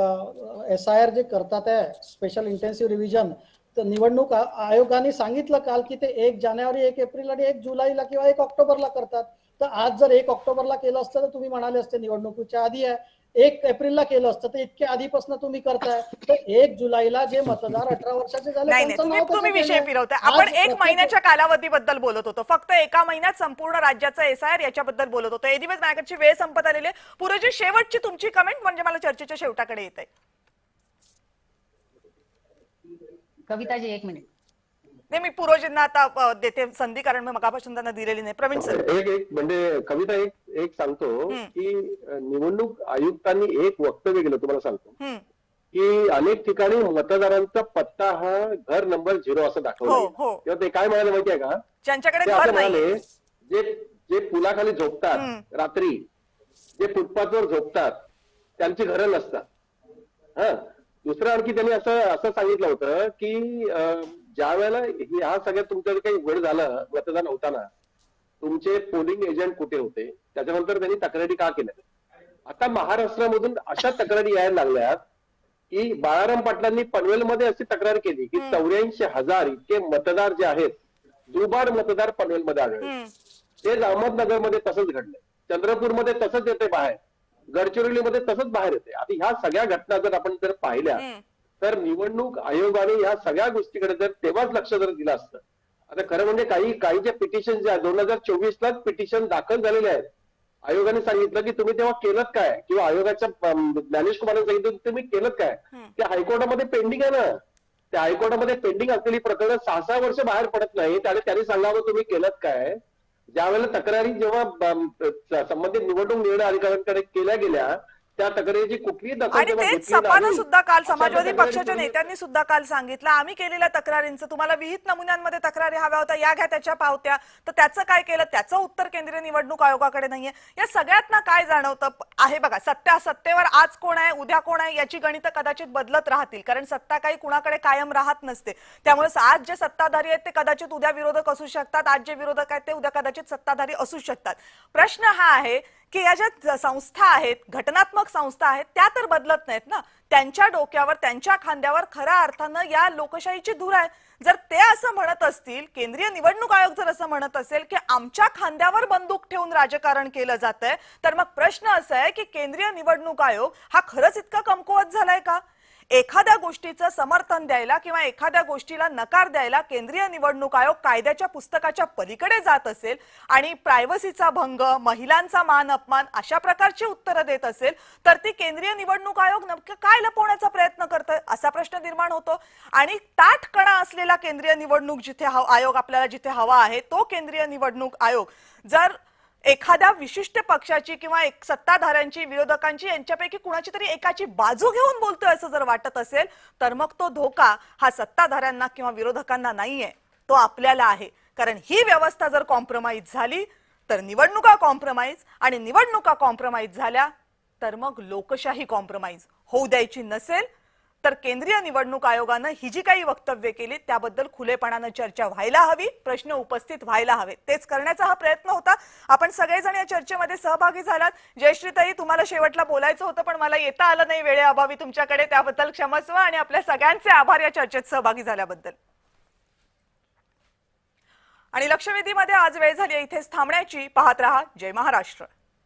SIR जे करतात आहे स्पेशल इंटेन्सिव्ह रिव्हिजन, तर निवडणूक आयोगाने सांगितलं काल की ते 1 जानेवारी 1 एप्रिल आणि 1 जुलैला किंवा 1 ऑक्टोबरला करतात. तर आज जर 1 ऑक्टोबरला केलं असतं तर तुम्ही म्हणाले असते निवडणुकीच्या आधी आहे, 1 एप्रिलला केलं असतं तर इतक्या आधीपासून तुम्ही करताय. तर 1 जुलैला जे मतदार 18 वर्षाचे झाले नाही त्यांचं नाव तुम्ही कसं विषय केलंय? फिरवताय. आज आपण 1 प्रत्येक- महिन्याच्या कालावधीबद्दल बोलत होतो, फक्त 1 महिन्यात संपूर्ण राज्याचा SIR याच्याबद्दल बोलत होतो. एनिवेज माझ्याकडची वेळ संपत आलेली आहे. पुरोजी, शेवटची तुमची कमेंट म्हणजे मला चर्चेच्या शेवटाकडे येते. कविताजी 1 मिनिट. नाही, मी पुरोजींना आता देते संधी, कारण मी मगापासून त्यांना दिलेली नाही. प्रवीण सर. एक म्हणजे कविता एक सांगतो की निवडणूक आयुक्तांनी एक वक्तव्य केलं, तुम्हाला सांगतो की अनेक ठिकाणी मतदारांचा पत्ता हा घर नंबर 0 असं दाखवला तेव्हा ते काय म्हणाले माहितीये का? ज्यांच्याकडे ते घर असं नाही, म्हणाले, जे पुलाखाली झोपतात रात्री, जे फुटपाथवर झोपतात त्यांची घरं नसतात. हा, दुसरं आणखी त्यांनी असं सांगितलं होतं की ज्या वेळेला ह्या सगळ्यात तुमचं काही वेळ झालं मतदान होताना, तुमचे पोलिंग एजंट कुठे होते, त्याच्यानंतर त्यांनी तक्रारी का केल्या. आता महाराष्ट्रामधून अशा तक्रारी यायला लागल्यात की बाळाराम पाटलांनी पनवेलमध्ये अशी तक्रार केली की 84,000 इतके मतदार जे आहेत, दुबार मतदार पनवेलमध्ये आढळले. तेच अहमदनगरमध्ये तसंच घडलंय, चंद्रपूरमध्ये तसंच येते बाहेर, गडचिरोलीमध्ये तसंच बाहेर येते. आता ह्या सगळ्या घटना जर आपण पाहिल्या तर निवडणूक आयोगाने या सगळ्या गोष्टीकडे जर तेव्हाच लक्ष जर दिलं असतं. आता खरं म्हणजे काही जे पिटिशन जे 2024लाच पिटिशन दाखल झालेले आहेत, आयोगाने सांगितलं की तुम्ही तेव्हा केलं काय, किंवा आयोगाच्या ज्ञानेश कुमारांनी सांगितलं तुम्ही केलं काय, ते हायकोर्टामध्ये पेंडिंग आहे ना. त्या हायकोर्टामध्ये पेंडिंग असलेली प्रकरणं 6-6 वर्ष बाहेर पडत नाही, आणि त्यांनी सांगावं तुम्ही केलं काय. ज्या वेळेला तक्रारी जेव्हा संबंधित निवडणूक निर्णय अधिकाऱ्यांकडे केल्या गेल्या, त्या तक्रारीची कुठलीही दखल आणि तेव्हा तेच घेतली सपानं नाही. सुद्धा काल अशा समाजवादी तक्रारी पक्षाच्या तुम्ही- नेत्यांनी सुद्धा काल सांगितलं, आम्ही केलेल्या तक्रारींचं तुम्हाला विहित नमुन्यांमध्ये तक्रारी हव्या होत्या, या घ्या त्याच्या पावत्या. तर त्याचं काय केलं, त्याचं उत्तर केंद्रीय निवडणूक आयोगाकडे नाहीये. या सगळ्यात ना काय जाणवतं आहे बघा, सत्तेवर आज कोण आहे, उद्या कोण आहे, याची गणितं कदाचित बदलत राहतील, कारण सत्ता काही कुणाकडे कायम राहत नसते. त्यामुळे आज जे सत्ताधारी आहेत ते कदाचित उद्या विरोधक असू शकतात, आज जे विरोधक आहेत ते उद्या कदाचित सत्ताधारी असू शकतात. प्रश्न हा आहे की या ज्या संस्था आहेत, घटनात्मक संस्था आहेत, त्या तर बदलत नाहीत ना. त्यांच्या डोक्यावर, त्यांच्या खांद्यावर खऱ्या अर्थानं या लोकशाहीची धूर आहे. जर ते असं म्हणत असतील, केंद्रीय निवडणूक आयोग जर असं म्हणत असेल की आमच्या खांद्यावर बंदूक ठेवून राजकारण केलं जातंय, तर मग प्रश्न असा आहे की केंद्रीय निवडणूक आयोग हा खरंच इतका कमकुवत झालाय का? एखाद्या गोष्टीचं समर्थन द्यायला किंवा एखाद्या गोष्टीला नकार द्यायला केंद्रीय निवडणूक आयोग कायद्याच्या पुस्तकाच्या पलीकडे जात असेल आणि प्रायव्हसीचा भंग, महिलांचा मान अपमान अशा प्रकारची उत्तरं देत असेल, तर ती केंद्रीय निवडणूक आयोग नक्की काय लपवण्याचा प्रयत्न करतोय असा प्रश्न निर्माण होतो. आणि ताठकणा असलेला केंद्रीय निवडणूक आयोग आपल्याला जिथे हवा आहे, तो केंद्रीय निवडणूक आयोग जर एखाद्या विशिष्ट पक्षाची किंवा सत्ताधाऱ्यांची, विरोधकांची, यांच्यापैकी कुणाची तरी एकाची बाजू घेऊन बोलतोय असं जर वाटत असेल, तर मग तो धोका हा सत्ताधाऱ्यांना किंवा विरोधकांना नाहीये, तो आपल्याला आहे. कारण ही व्यवस्था जर कॉम्प्रोमाइज झाली तर निवडणुका कॉम्प्रोमाइज, आणि निवडणुका कॉम्प्रोमाइज झाल्या तर मग लोकशाही कॉम्प्रोमाइज होऊ द्यायची नसेल. तर केंद्रीय निवडणूक आयोगानं ही जी काही वक्तव्य केली त्याबद्दल खुलेपणानं चर्चा व्हायला हवी, प्रश्न उपस्थित व्हायला हवे. तेच करण्याचा हा प्रयत्न होता. आपण सगळेजण या चर्चेमध्ये सहभागी झालात. जयश्रीताई, तुम्हाला शेवटला बोलायचं होतं पण मला येता आलं नाही वेळेअभावी तुमच्याकडे, त्याबद्दल क्षमस्व, आणि आपल्या सगळ्यांचे आभार या चर्चेत सहभागी झाल्याबद्दल. आणि लक्षवेधीमध्ये आज वेळ झाली इथेच थांबण्याची. पाहत रहा जय महाराष्ट्र.